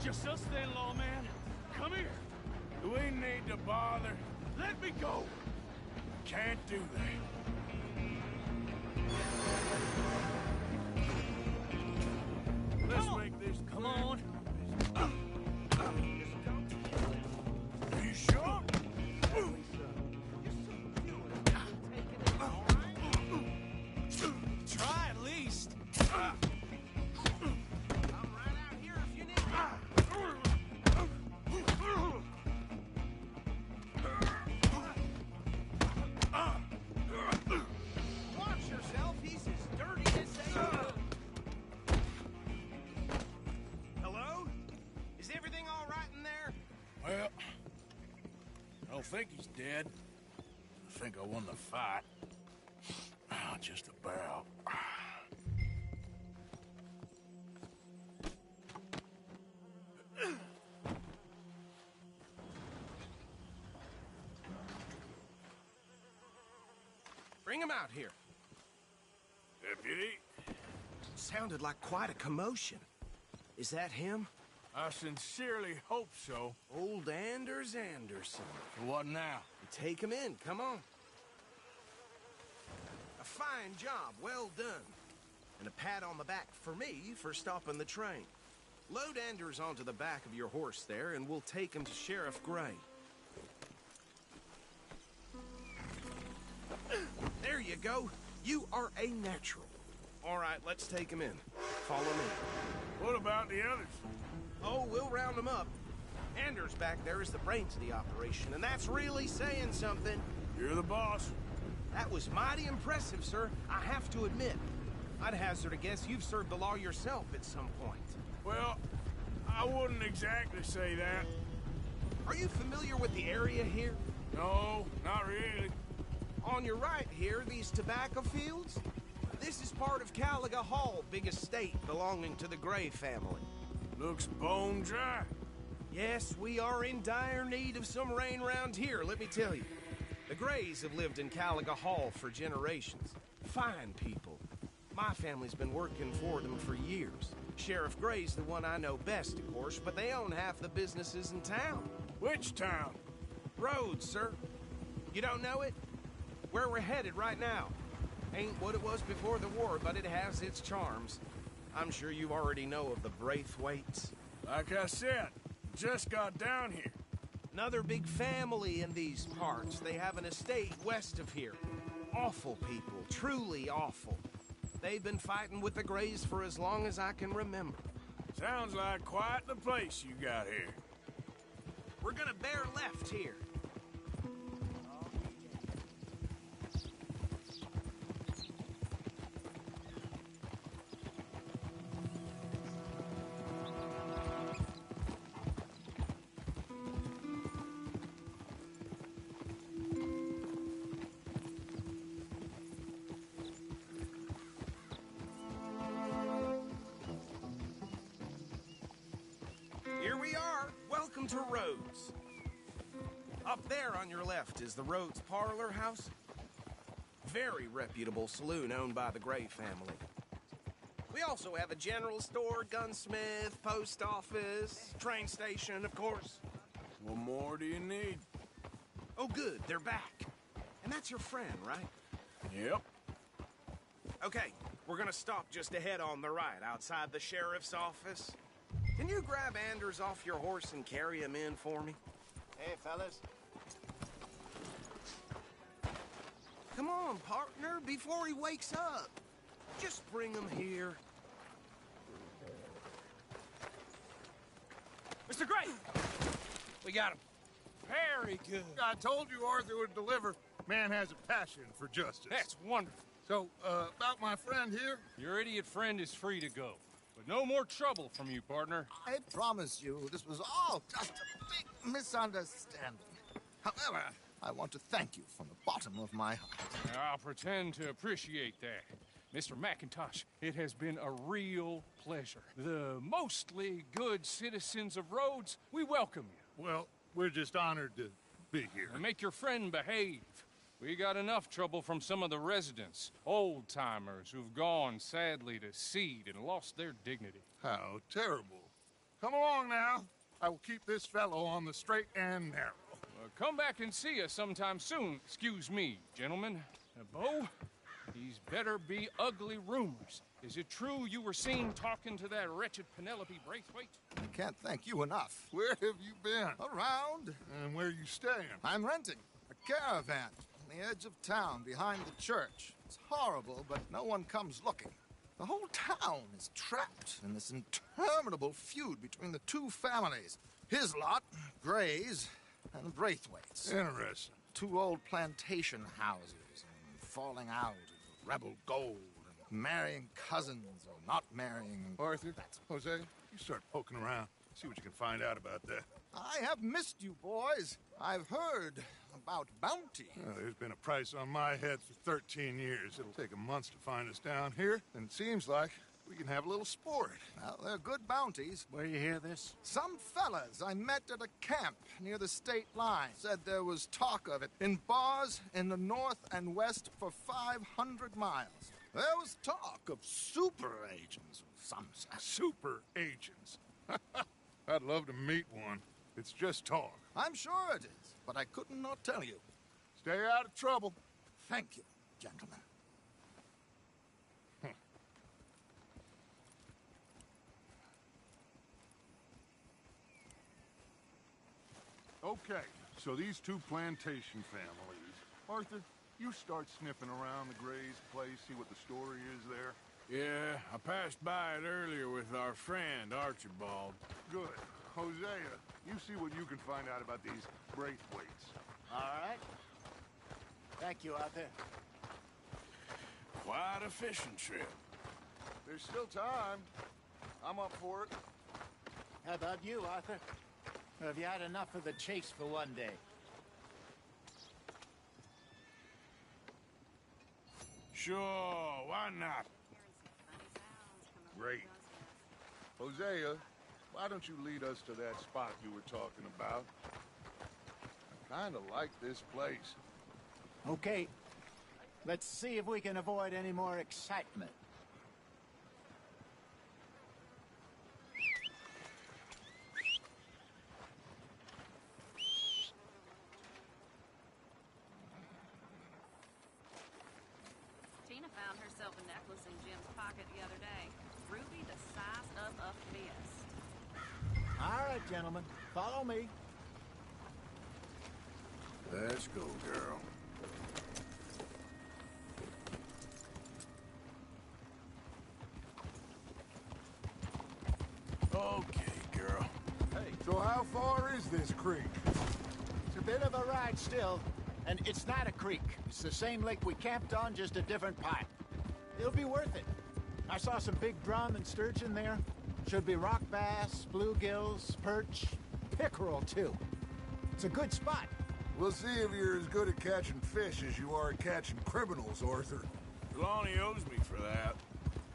just us then, lawman. Come here. We need to bother. Let me go. Can't do that. Let's make this. Come on. Are you sure? Try at least. I'm right out here if you need me. Watch yourself. He's as dirty as they are. Hello? Is everything all right in there? Well, I don't think he's dead. I think I won the fight. Just about. Bring him out here. Deputy? Sounded like quite a commotion. Is that him? I sincerely hope so. Old Anders Anderson. What now? Take him in. Come on. A fine job. Well done. And a pat on the back for me for stopping the train. Load Anders onto the back of your horse there, and we'll take him to Sheriff Gray. There you go. You are a natural. All right, let's take him in. Follow me. What about the others? Oh, we'll round them up. Anders back there is the brains of the operation, and that's really saying something. You're the boss. That was mighty impressive, sir. I have to admit. I'd hazard a guess you've served the law yourself at some point. Well, I wouldn't exactly say that. Are you familiar with the area here? No, not really. On your right here, these tobacco fields? This is part of Caliga Hall, big estate belonging to the Gray family. Looks bone dry. Yes, we are in dire need of some rain round here, let me tell you. The Grays have lived in Caliga Hall for generations. Fine people. My family's been working for them for years. Sheriff Gray's the one I know best, of course, but they own half the businesses in town. Which town? Rhodes, sir. You don't know it? Where we're headed right now. Ain't what it was before the war, but it has its charms. I'm sure you already know of the Braithwaites. Like I said, just got down here. Another big family in these parts. They have an estate west of here. Awful people, truly awful. They've been fighting with the Grays for as long as I can remember. Sounds like quite the place you got here. We're gonna bear left here. Here we are. Welcome to Rhodes. Up there on your left is the Rhodes Parlor House. Very reputable saloon owned by the Gray family. We also have a general store, gunsmith, post office, train station, of course. What more do you need? Oh, good. They're back. And that's your friend, right? Yep. Okay, we're gonna stop just ahead on the right, outside the sheriff's office. Can you grab Anders off your horse and carry him in for me? Hey, fellas. Come on, partner, before he wakes up. Just bring him here. Mr. Gray! We got him. Very good. I told you Arthur would deliver. Man has a passion for justice. That's wonderful. So, about my friend here? Your idiot friend is free to go. But no more trouble from you, partner. I promise you, this was all just a big misunderstanding. However, I want to thank you from the bottom of my heart. I'll pretend to appreciate that. Mr. McIntosh, it has been a real pleasure. The mostly good citizens of Rhodes, we welcome you. Well, we're just honored to be here. And make your friend behave. We got enough trouble from some of the residents, old-timers who've gone, sadly, to seed and lost their dignity. How terrible. Come along now. I will keep this fellow on the straight and narrow. Come back and see us sometime soon. Excuse me, gentlemen. Bo, these better be ugly rumors. Is it true you were seen talking to that wretched Penelope Braithwaite? I can't thank you enough. Where have you been? Around. And where you staying? I'm renting a caravan on the edge of town behind the church. It's horrible, but no one comes looking. The whole town is trapped in this interminable feud between the two families. His lot, Gray's, and the Braithwaites. Interesting. Two old plantation houses, and falling out, and rebel gold, and marrying cousins or not marrying. Arthur, Jose, you start poking around. See what you can find out about that. I have missed you, boys. I've heard about bounty. There's been a price on my head for 13 years. It'll take a month to find us down here, and it seems like we can have a little sport. Well, they're good bounties. Where you hear this? Some fellas I met at a camp near the state line said there was talk of it in bars in the north and west for 500 miles. There was talk of super agents of some sort. Super agents? I'd love to meet one. It's just talk. I'm sure it is, but I couldn't not tell you. Stay out of trouble. Thank you, gentlemen. Okay, so these two plantation families. Arthur, you start sniffing around the Gray's place, see what the story is there. Yeah, I passed by it earlier with our friend, Archibald. Good. Hosea, you see what you can find out about these Braithwaites. All right. Thank you, Arthur. Quite a fishing trip. There's still time. I'm up for it. How about you, Arthur? Or have you had enough of the chase for one day? Sure, why not? Great. Hosea, why don't you lead us to that spot you were talking about? I kind of like this place. Okay. Let's see if we can avoid any more excitement. Tina found herself a necklace in Jim's pocket the other day. Ruby the size of a fist. All right, gentlemen. Follow me. Let's go, girl. Okay, girl. Hey, so how far is this creek? It's a bit of a ride still, and it's not a creek. It's the same lake we camped on, just a different part. It'll be worth it. I saw some big drum and sturgeon there. Should be rock bass, bluegills, perch, pickerel, too. It's a good spot. We'll see if you're as good at catching fish as you are at catching criminals, Arthur. Trelawney owes me for that.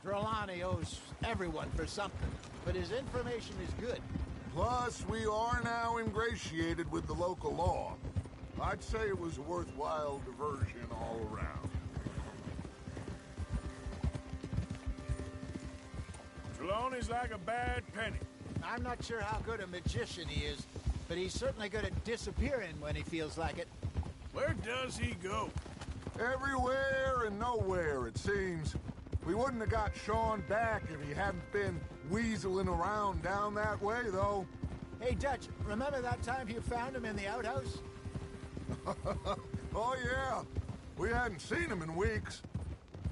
Trelawney owes everyone for something, but his information is good. Plus, we are now ingratiated with the local law. I'd say it was a worthwhile diversion all around. Trelawney's like a bad penny. I'm not sure how good a magician he is, but he's certainly good at disappearing when he feels like it. Where does he go? Everywhere and nowhere, it seems. We wouldn't have got Sean back if he hadn't been weaseling around down that way, though. Hey, Dutch, remember that time you found him in the outhouse? Oh, yeah. We hadn't seen him in weeks.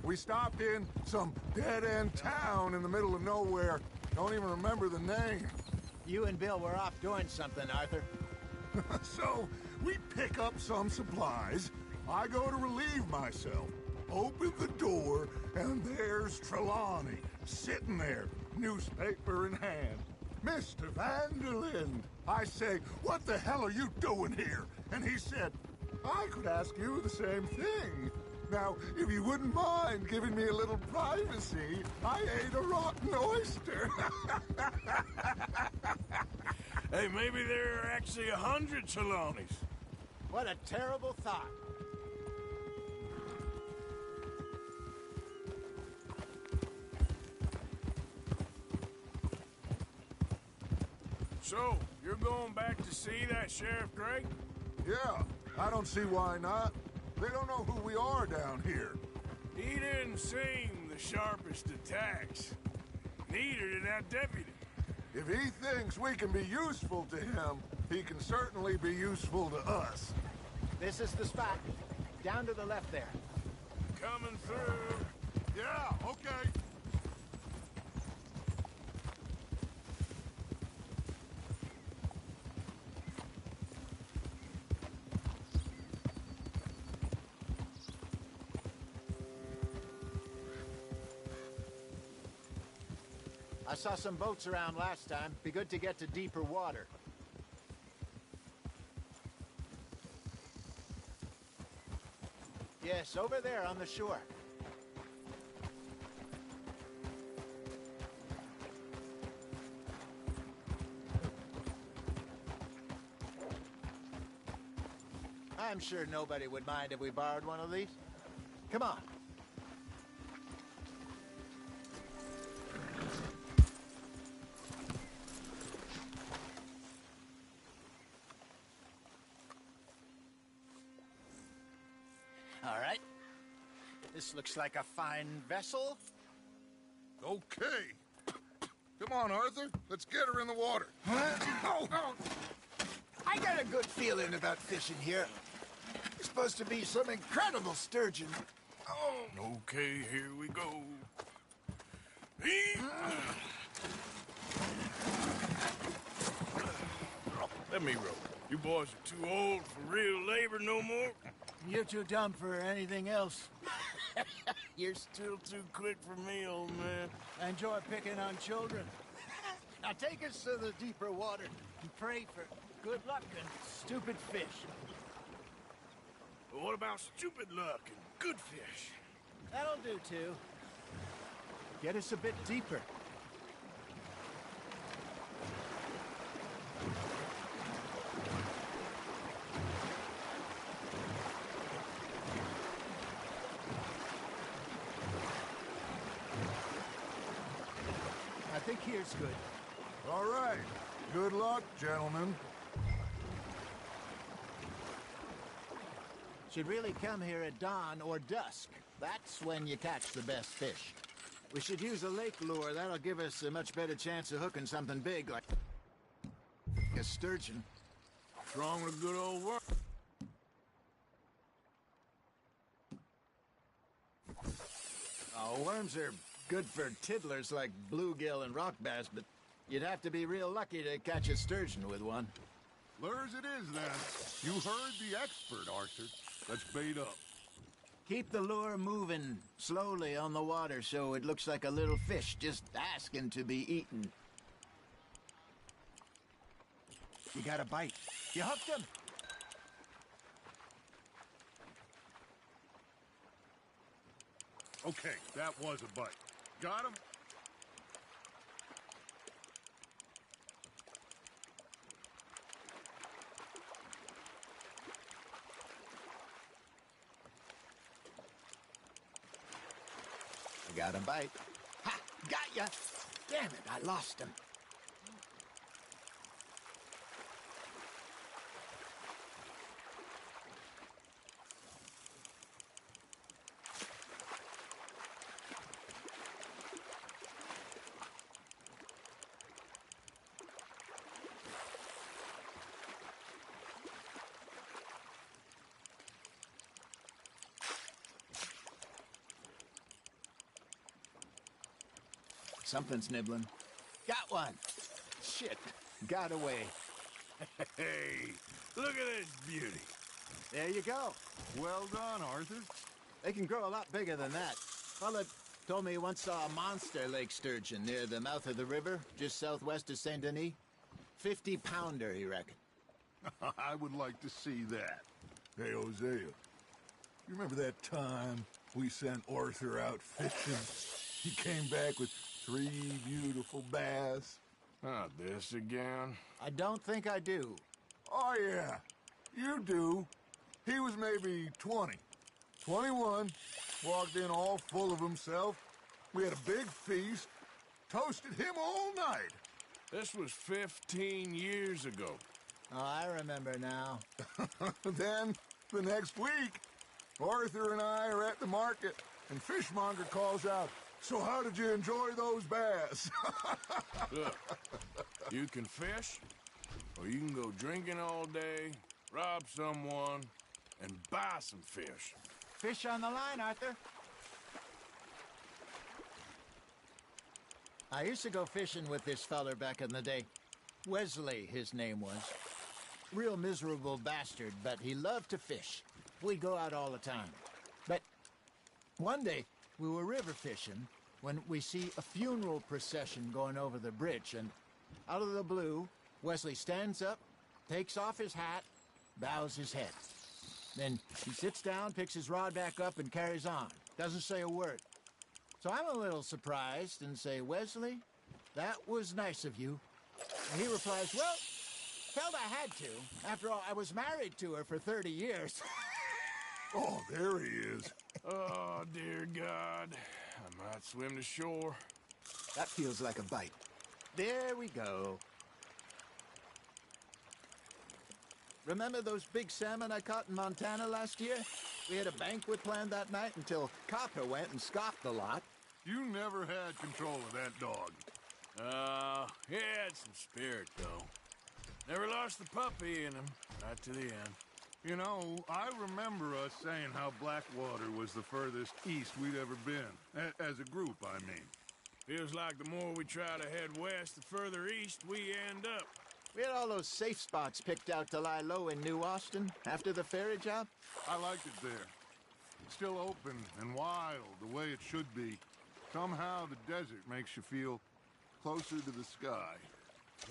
We stopped in some dead-end town in the middle of nowhere. Don't even remember the name. You and Bill were off doing something, Arthur. So, we pick up some supplies. I go to relieve myself. Open the door, and there's Trelawney, sitting there, newspaper in hand. Mr. Vanderlyn. I say, what the hell are you doing here? And he said, I could ask you the same thing. Now, if you wouldn't mind giving me a little privacy, I ate a rotten oyster. Hey, maybe there are actually 100 Trelawneys. What a terrible thought. So, you're going back to see that Sheriff Gray? Yeah, I don't see why not. They don't know who we are down here. He didn't seem the sharpest attacks. Neither did that deputy. If he thinks we can be useful to him, he can certainly be useful to us. This is the spot. Down to the left there. Coming through. Yeah, okay. I saw some boats around last time. Be good to get to deeper water. Yes, over there on the shore. I'm sure nobody would mind if we borrowed one of these. Come on. All right. This looks like a fine vessel. Okay. Come on, Arthur. Let's get her in the water. Oh. I got a good feeling about fishing here. It's supposed to be some incredible sturgeon. Oh. Okay, here we go. Let me row. You boys are too old for real labor no more. You're too dumb for anything else. You're still too quick for me, old man. I enjoy picking on children. Now take us to the deeper water and pray for good luck and stupid fish. But what about stupid luck and good fish? That'll do, too. Get us a bit deeper. I think here's good. All right. Good luck, gentlemen. Should really come here at dawn or dusk. That's when you catch the best fish. We should use a lake lure. That'll give us a much better chance of hooking something big like a sturgeon. What's wrong with good old work? Oh, worms are good for tiddlers like bluegill and rock bass, but you'd have to be real lucky to catch a sturgeon with one. Lures it is, then. You heard the expert, Arthur. Let's bait up. Keep the lure moving slowly on the water so it looks like a little fish just asking to be eaten. You got a bite. You hooked him. Okay, that was a bite. Got him? Got a bite. Ha! Got ya! Damn it, I lost him. Something's nibbling. Got one. Shit. Got away. Hey, look at this beauty. There you go. Well done, Arthur. They can grow a lot bigger than that. Fella told me he once saw a monster lake sturgeon near the mouth of the river, just southwest of Saint Denis. 50-pounder, he reckoned. I would like to see that. Hey, Hosea, you remember that time we sent Arthur out fishing? He came back with 3 beautiful bass. Not this again. I don't think I do. Oh, yeah. You do. He was maybe 20. 21. Walked in all full of himself. We had a big feast. Toasted him all night. This was 15 years ago. Oh, I remember now. Then, the next week, Arthur and I are at the market, and Fishmonger calls out, "So how did you enjoy those bass?" Look, you can fish, or you can go drinking all day, rob someone, and buy some fish. Fish on the line, Arthur. I used to go fishing with this feller back in the day. Wesley, his name was. Real miserable bastard, but he loved to fish. We'd go out all the time. But one day, we were river fishing when we see a funeral procession going over the bridge, and out of the blue, Wesley stands up, takes off his hat, bows his head. Then he sits down, picks his rod back up, and carries on. Doesn't say a word. So I'm a little surprised and say, "Wesley, that was nice of you." And he replies, "Well, felt I had to. After all, I was married to her for 30 years. Oh, there he is. Oh, dear God. I might swim to shore. That feels like a bite. There we go. Remember those big salmon I caught in Montana last year? We had a banquet planned that night until Cocker went and scoffed the lot. You never had control of that dog. He had some spirit, though. Never lost the puppy in him, not to the end. You know, I remember us saying how Blackwater was the furthest east we'd ever been. As a group, I mean. Feels like the more we try to head west, the further east we end up. We had all those safe spots picked out to lie low in New Austin after the ferry job. I liked it there. Still open and wild, the way it should be. Somehow the desert makes you feel closer to the sky.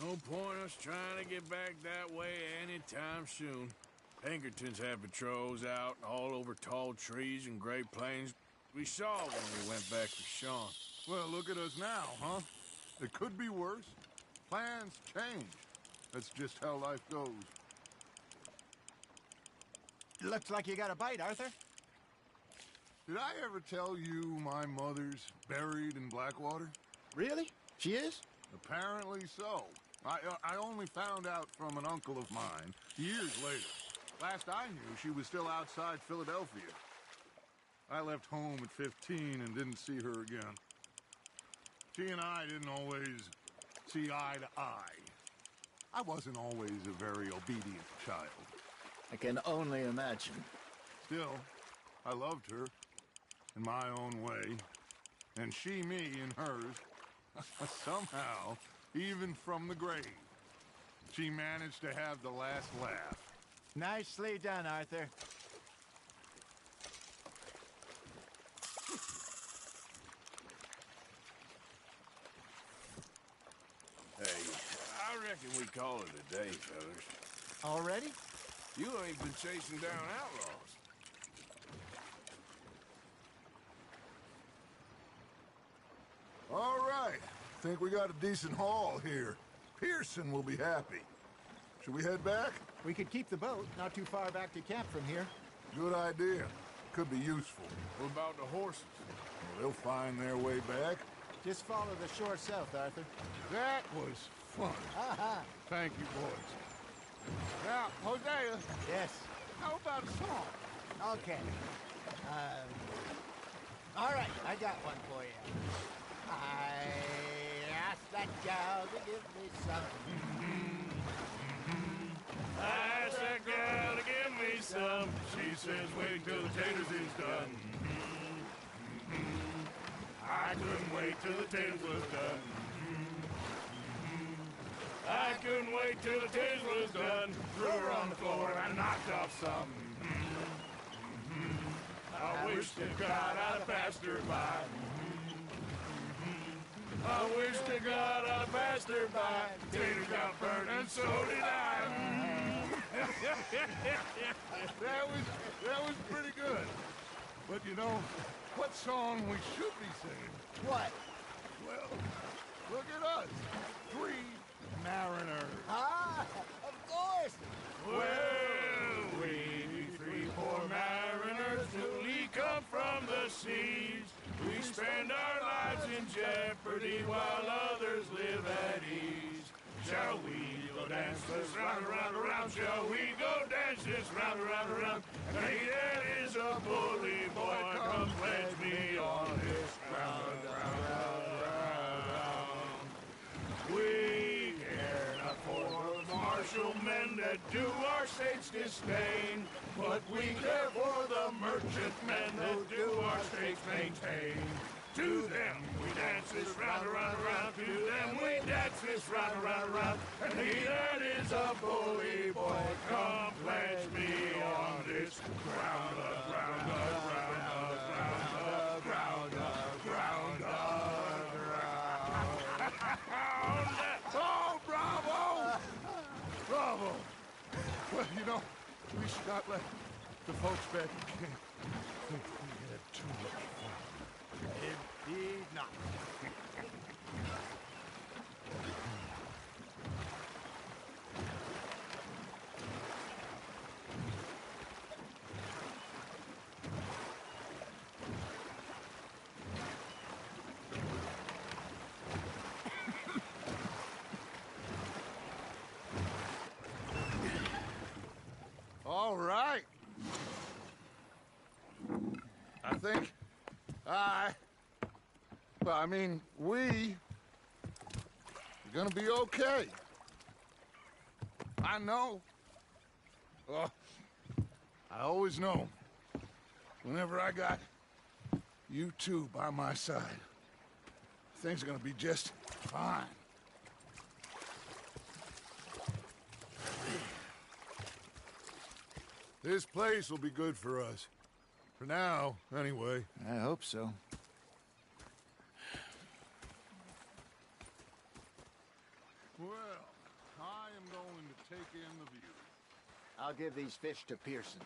No point us trying to get back that way anytime soon. Pinkertons had patrols out all over tall trees and Great Plains. We saw when we went back to Sean. Well, look at us now, huh? It could be worse. Plans change. That's just how life goes. Looks like you got a bite, Arthur. Did I ever tell you my mother's buried in Blackwater? Really? She is? Apparently so. I only found out from an uncle of mine years later. Last I knew, she was still outside Philadelphia. I left home at 15 and didn't see her again. She and I didn't always see eye to eye. I wasn't always a very obedient child. I can only imagine. Still, I loved her in my own way, and she me in hers. Somehow, even from the grave, she managed to have the last laugh. Nicely done, Arthur. Hey, I reckon we call it a day, fellas. Already? You ain't been chasing down outlaws. All right. Think we got a decent haul here. Pearson will be happy. Should we head back? We could keep the boat not too far back to camp from here. Good idea. Could be useful. What about the horses? Well, they'll find their way back. Just follow the shore south, Arthur. That was fun. Thank you, boys. Now, Hosea. Yes? How about a song? Okay. All right, I got one for you. I asked that gal to give me some. I asked that girl to give me some. She says, wait till the taters is done. I couldn't wait till the taters was done. I couldn't wait till the taters was done. Threw her on the floor and I knocked off some. I wish to God I'd have passed her by. I wish to God I'd have passed her by. Taters got burned and so did I. That was pretty good. But you know, what song we should be singing? What? Well, look at us. 3 mariners. Ah, of course. Well, we 3 poor mariners newly come from the seas. We spend our lives in jeopardy while others live at ease. Shall we go dance this round, around, around? Shall we go dance this round, around, around? And he that is a bully boy, come pledge me on this round, round, round, round. We care not for the martial men that do our state's disdain, but we care for the merchant men that do our state's maintain. To them we dance this round, around, around. To them we dance this round, around, around. And he that is a bully boy, come pledge me on this ground, ground, ground, ground, ground, ground, ground. Oh, bravo! Bravo! Well, you know, we should not let the folks back in camp think we had too much fun. Indeed not. All right. I think we're gonna be okay. I know. Oh, I always know. Whenever I got you two by my side, things are gonna be just fine. This place will be good for us. For now, anyway. I hope so. Well, I am going to take in the view. I'll give these fish to Pearson.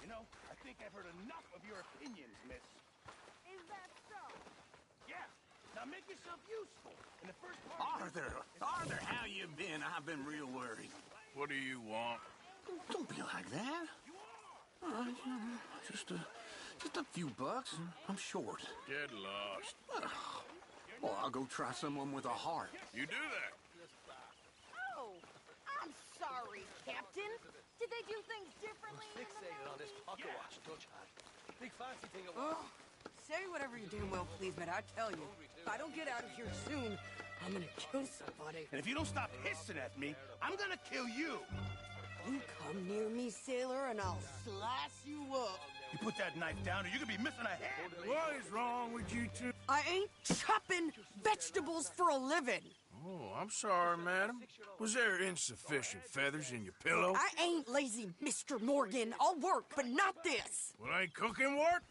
You know, I think I've heard enough of your opinions, miss. Is that so? Yeah. Now make yourself useful. In the first part... Arthur, how you been? I've been real worried. What do you want? Don't be like that. All right, just a few bucks. I'm short. Get lost. Well, I'll go try someone with a heart. You do that. Oh, I'm sorry, Captain. Did they do things differently? Fixated on this pocket watch, don't you? Big fancy thing of Oh, say whatever you damn well please, but I tell you, if I don't get out of here soon, I'm gonna kill somebody. And if you don't stop hissing at me, I'm gonna kill you. You come near me, sailor, and I'll slice you up. You put that knife down or you're gonna be missing a head. What is wrong with you two? I ain't chopping vegetables for a living. Oh, I'm sorry, madam. Was there insufficient feathers in your pillow? I ain't lazy, Mr. Morgan. I'll work, but not this. Well, ain't cooking work?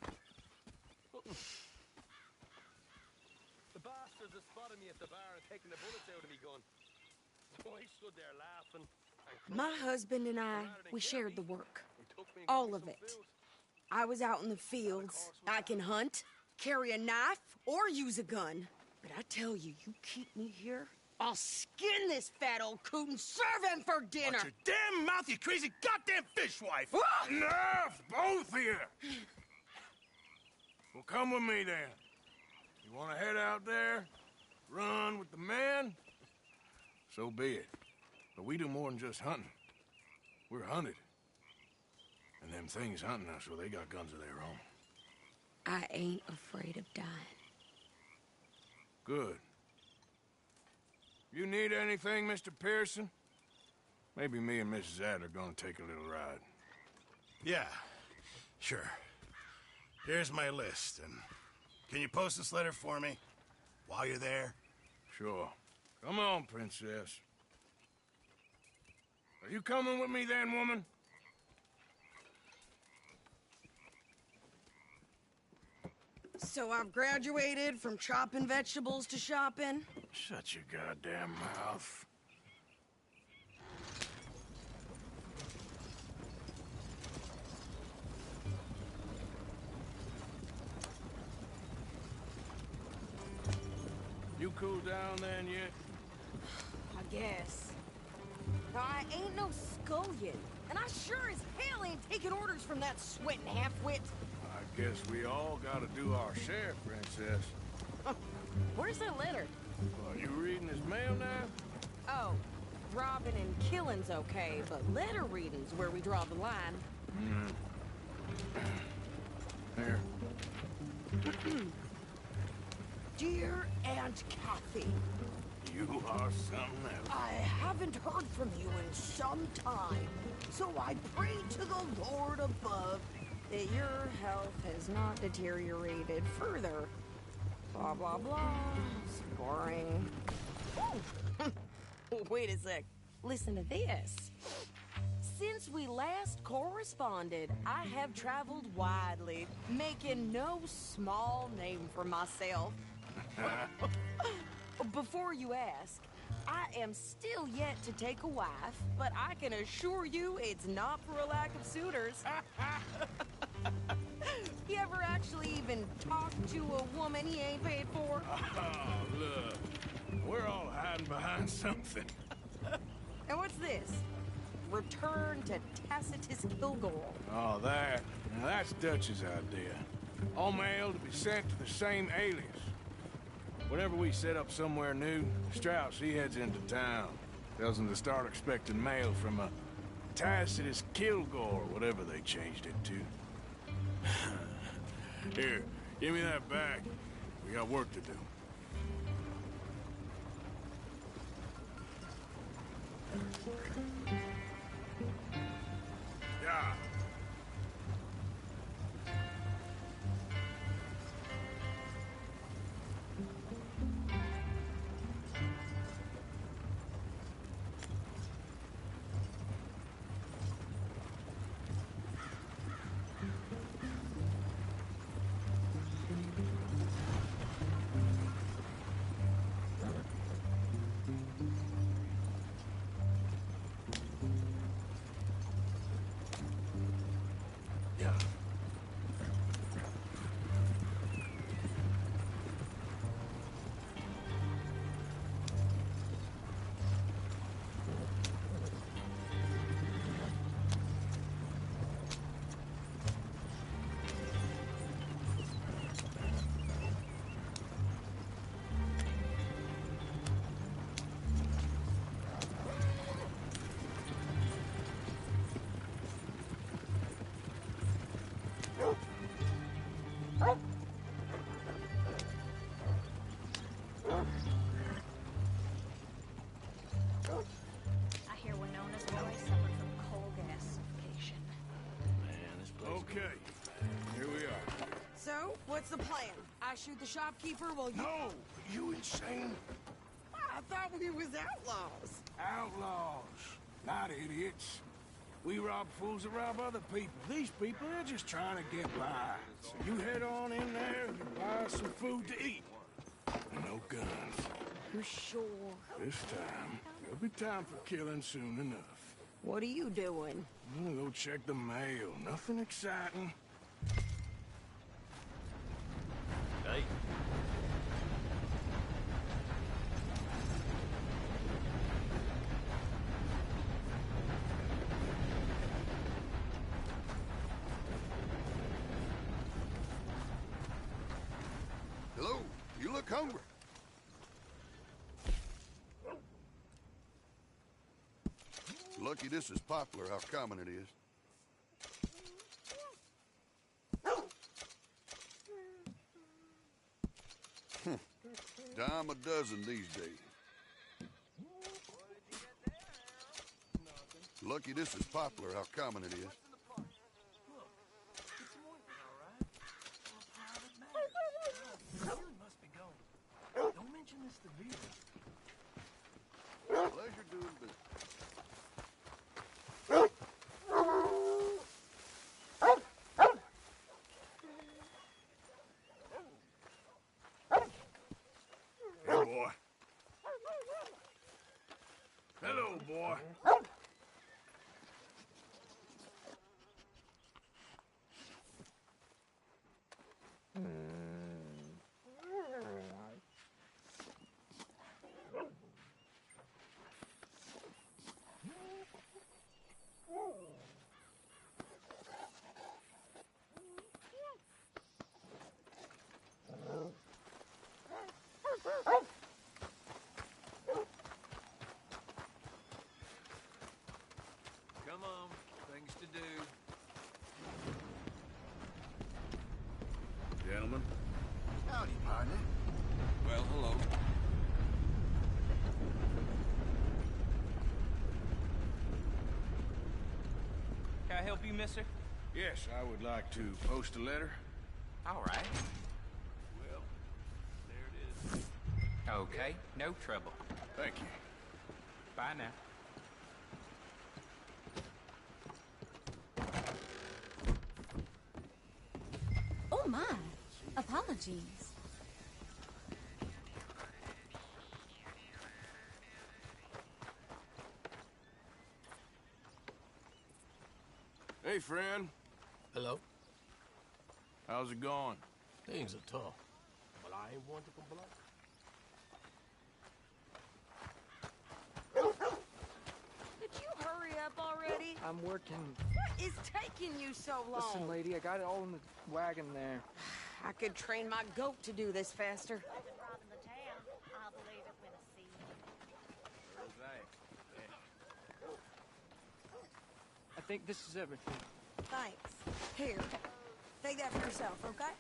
The bastards have spotted me at the bar and taken the bullets out of me gun. So I stood there laughing. My husband and I, we shared the work. All of it. I was out in the fields. I can hunt, carry a knife, or use a gun. But I tell you, you keep me here, I'll skin this fat old coot and serve him for dinner. Watch your damn mouth, you crazy goddamn fishwife! Enough, both of you! Well, come with me, then. You want to head out there, run with the men? So be it. But we do more than just hunting. We're hunted. And them things hunting us, well, they got guns of their own. I ain't afraid of dying. Good. You need anything, Mr. Pearson? Maybe me and Mrs. Adler are gonna take a little ride. Yeah, sure. Here's my list, and can you post this letter for me while you're there? Sure. Come on, princess. Are you coming with me then, woman? So I've graduated from chopping vegetables to shopping? Shut your goddamn mouth. You cool down then yet? I guess. Now, I ain't no scullion, and I sure as hell ain't taking orders from that sweating half-wit. I guess we all gotta do our share, princess. Where's that letter? Are you reading his mail now? Oh, robbing and killing's okay, but letter reading's where we draw the line. Here. Dear Aunt Kathy, You are something else. I haven't heard from you in some time, so I pray to the Lord above that your health has not deteriorated further. Blah, blah, blah. Scoring. Wait a sec. Listen to this. Since we last corresponded, I have traveled widely, making no small name for myself. Before you ask, I am still yet to take a wife, but I can assure you it's not for a lack of suitors. You ever actually even talk to a woman he ain't paid for? Oh, look. We're all hiding behind something. And what's this? Return to Tacitus Kilgore. Oh, that. Now, that's Dutch's idea. All mail to be sent to the same alias. Whenever we set up somewhere new, Strauss, he heads into town. Tells them to start expecting mail from a Tacitus Kilgore, whatever they changed it to. Here, give me that back. We got work to do. Yeah. I hear Winona's really suffered from coal gas suffocation. Man, this place... Okay, here we are. So, what's the plan? I shoot the shopkeeper while you... No! You insane? I thought we was outlaws. Outlaws, not idiots. We rob fools that rob other people. These people, they're just trying to get by. So you head on in there and buy some food to eat. And no guns. You're sure? This time, there'll be time for killing soon enough. What are you doing? I'm gonna go check the mail. Nothing exciting. Hey. Hello, you look hungry. Lucky this is popular, how common it is. Dime a dozen these days. Lucky this is popular, how common it is. Don't mention this to Vita. Pleasure doing business. Hey, boy. Hello, boy. gentlemen. Howdy, partner. Well, hello. Can I help you, mister? Yes, I would like to post a letter. All right. Well, there it is. Okay, no trouble. Thank you. Bye now. Oh, my. Apologies. Hey, friend. Hello? How's it going? Things are tough, but I ain't one to complain. Could you hurry up already? I'm working. What is taking you so long? Listen, lady, I got it all in the wagon there. I could train my goat to do this faster. I think this is everything. Thanks. Here, take that for yourself, okay?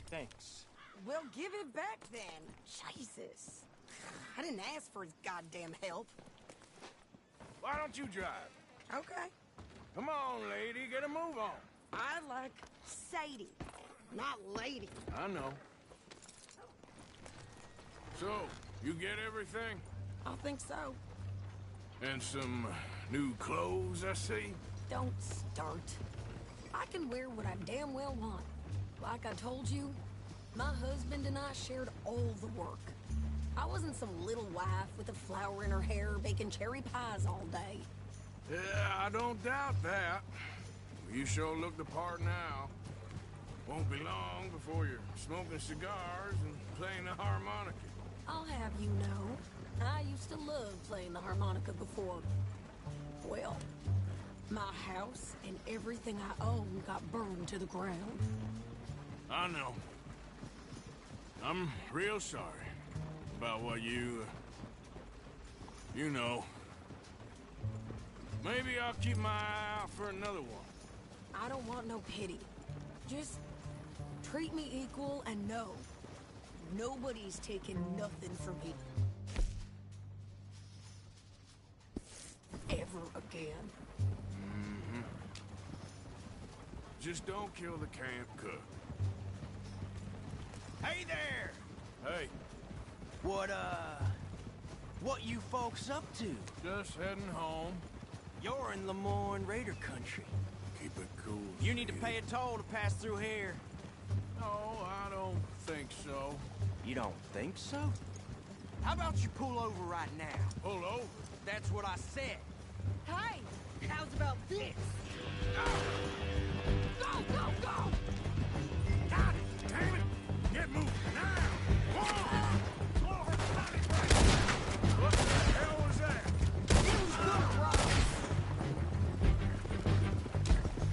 Thanks. Well, give it back then. Jesus. I didn't ask for his goddamn help. Why don't you drive? Okay. Come on, lady, get a move on. I like Sadie, not lady. I know. So, you get everything? I think so. And some new clothes, I see? Don't start. I can wear what I damn well want. Like I told you, my husband and I shared all the work. I wasn't some little wife with a flower in her hair baking cherry pies all day. Yeah, I don't doubt that. You sure look the part now. Won't be long before you're smoking cigars and playing the harmonica. I'll have you know, I used to love playing the harmonica before. Well, my house and everything I own got burned to the ground. I know. I'm real sorry about what you know. Maybe I'll keep my eye out for another one. I don't want no pity. Just treat me equal and know nobody's taking nothing from me. Ever again. Mm-hmm. Just don't kill the camp cook. Hey there! Hey. What you folks up to? Just heading home. You're in Lemoyne Raider country. Keep it cool. You need to pay a toll to pass through here. No, I don't think so. You don't think so? How about you pull over right now? Pull over? That's what I said. Hey, how's about this? Go, go, go! Got it! Damn it! Get moving now! Whoa! What the hell was that? It was good, Rob.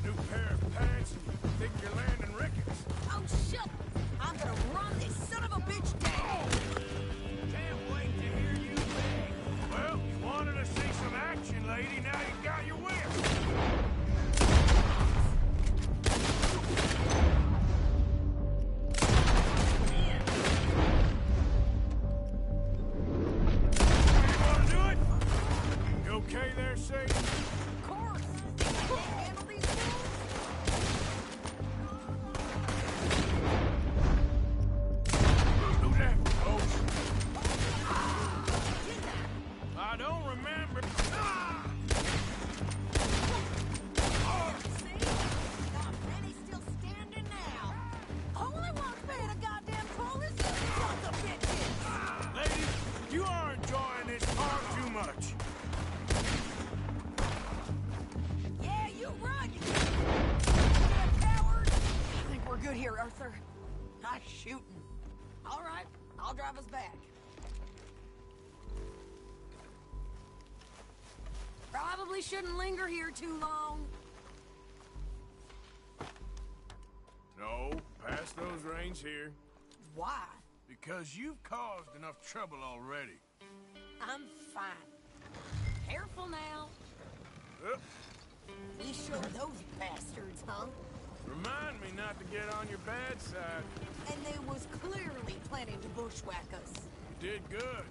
New pair of pants and think you're landing rickets. Oh, shut! I'm gonna run this son of a bitch down! Can't wait to hear you beg. Well, you wanted to see some action, lady. Now you got your whip. Okay there, Sadie? Of course! Can't handle these fools? Who that, folks? I don't remember. See? Not many still standing now. Only one's paying a goddamn toll is you sons of bitches! Lady, you are enjoying this far too much. Yeah, you run, you damn coward! I think we're good here, Arthur. Nice shooting. All right, I'll drive us back. Probably shouldn't linger here too long. No, pass those reins here. Why? Because you've caused enough trouble already. I'm fine. Careful now. Up. We sure those bastards, huh? Remind me not to get on your bad side. And they was clearly planning to bushwhack us. You did good.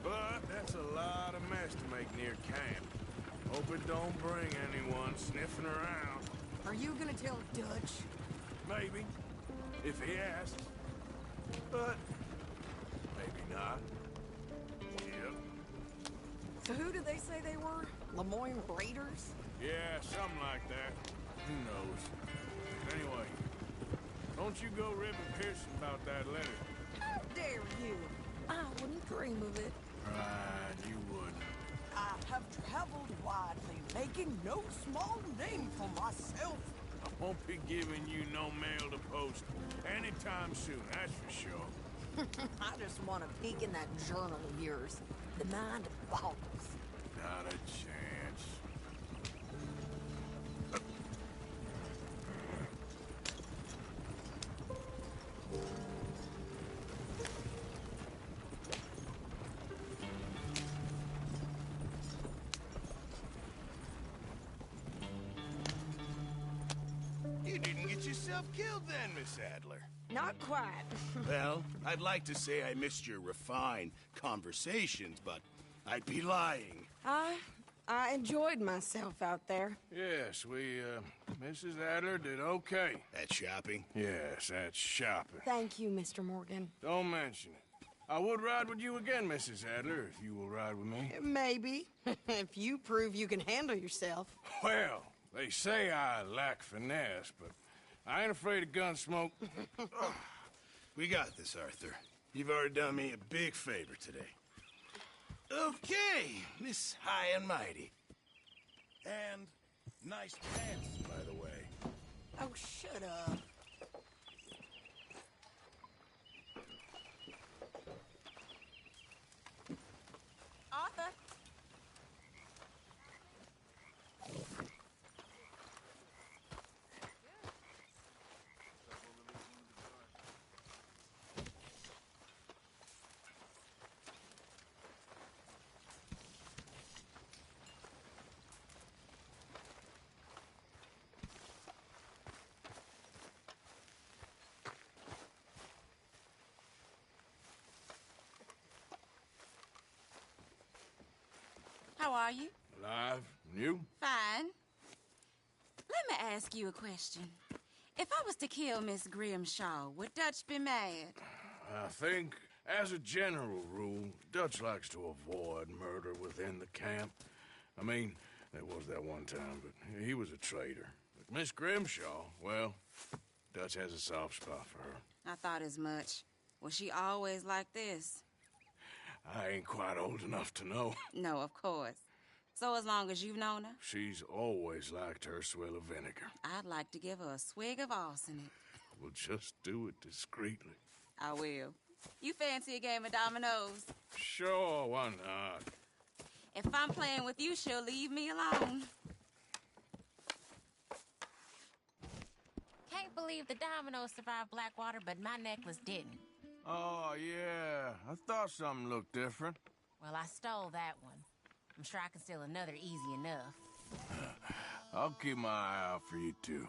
But that's a lot of mess to make near camp. Hope it don't bring anyone sniffing around. Are you gonna tell Dutch? Maybe. If he asks. But maybe not. Yep. So who did they say they were? Lemoyne Raiders? Yeah, something like that. Who knows? Anyway, don't you go ribbing Pearson about that letter. How dare you? I wouldn't dream of it. Right, you would. I have traveled widely, making no small name for myself. I won't be giving you no mail to post anytime soon, that's for sure. I just want to peek in that journal of yours. The mind boggles. Not a chance. You didn't get yourself killed then, Miss Adler. Not quite. Well, I'd like to say I missed your refined conversations, but I'd be lying. I enjoyed myself out there. Yes, Mrs. Adler did okay. At shopping? Yes, that's shopping. Thank you, Mr. Morgan. Don't mention it. I would ride with you again, Mrs. Adler, if you will ride with me. Maybe. If you prove you can handle yourself. Well, they say I lack finesse, but I ain't afraid of gun smoke. We got this, Arthur. You've already done me a big favor today. Okay, Miss High and Mighty. And nice pants, by the way. Oh, shut up. Arthur. How are you? Alive. And you? Fine. Let me ask you a question. If I was to kill Miss Grimshaw, would Dutch be mad? I think, as a general rule, Dutch likes to avoid murder within the camp. I mean, there was that one time, but he was a traitor. But Miss Grimshaw, well, Dutch has a soft spot for her. I thought as much. Was she always like this? I ain't quite old enough to know. No, of course. So as long as you've known her? She's always liked her swill of vinegar. I'd like to give her a swig of arsenic. We'll just do it discreetly. I will. You fancy a game of dominoes? Sure, why not? If I'm playing with you, she'll leave me alone. Can't believe the dominoes survived Blackwater, but my necklace didn't. Oh, yeah. I thought something looked different. Well, I stole that one. I'm sure I can steal another easy enough. I'll keep my eye out for you, too.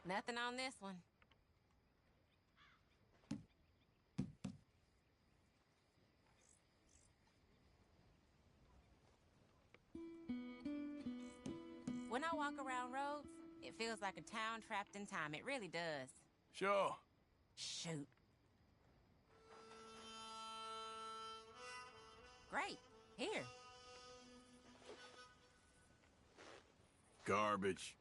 Nothing on this one. When I walk around roads, it feels like a town trapped in time. It really does. Sure. Shoot. Great. Here. Garbage.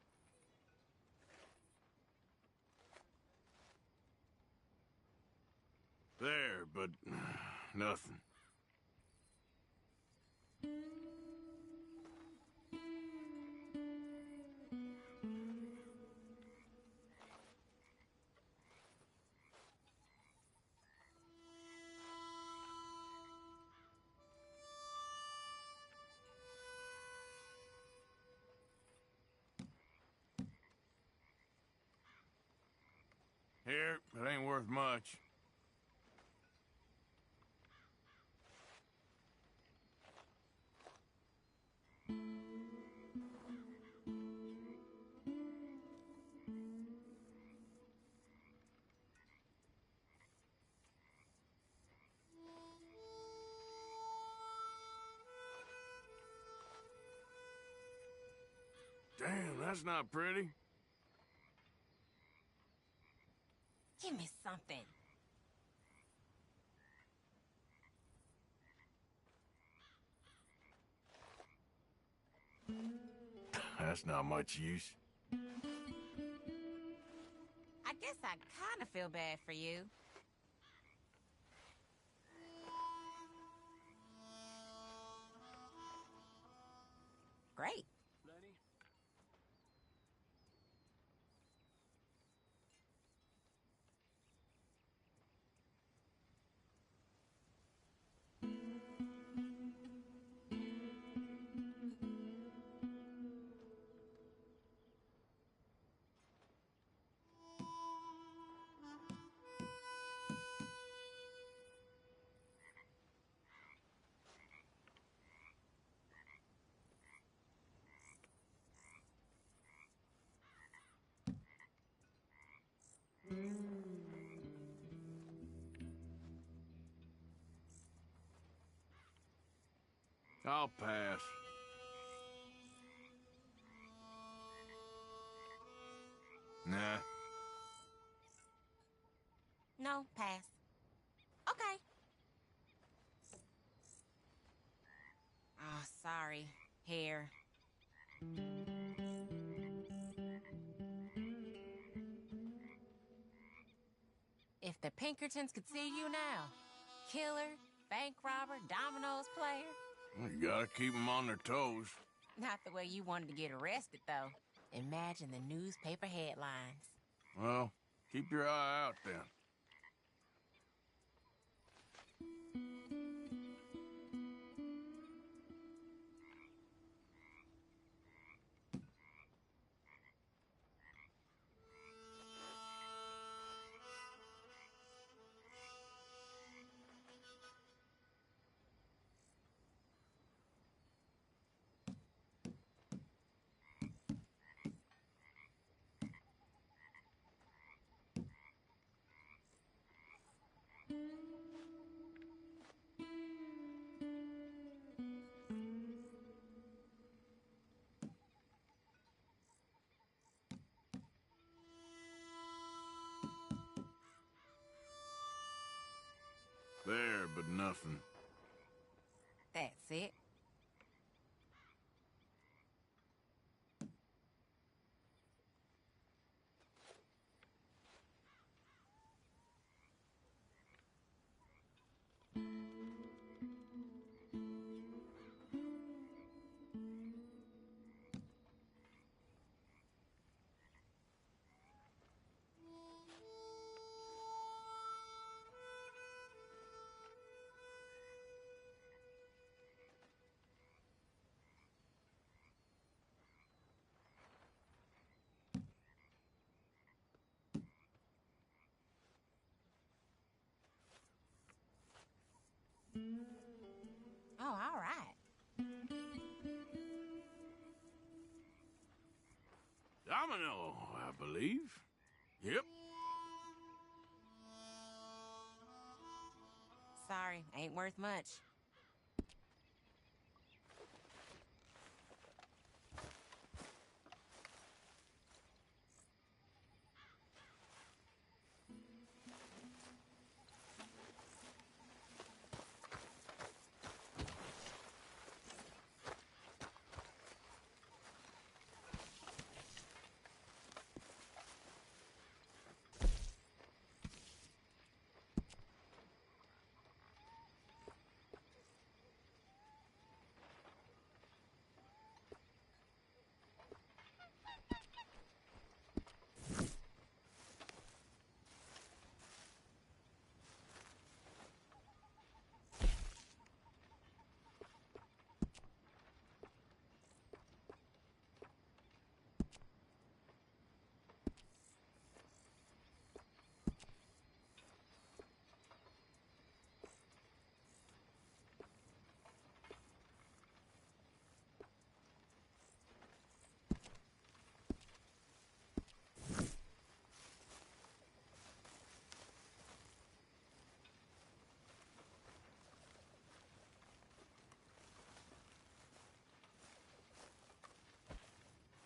There, but nothing. Here, it ain't worth much. Damn, that's not pretty. Give me something. That's not much use. I guess I kind of feel bad for you. Great. Lenny? I'll pass. Nah. No, pass. Okay. Oh, sorry. Here. If the Pinkertons could see you now. Killer, bank robber, dominoes player. You gotta keep them on their toes. Not the way you wanted to get arrested, though. Imagine the newspaper headlines. Well, keep your eye out then. There, but nothing. That's it. Oh, all right. Domino, I believe. Yep. Sorry, ain't worth much.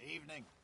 Evening.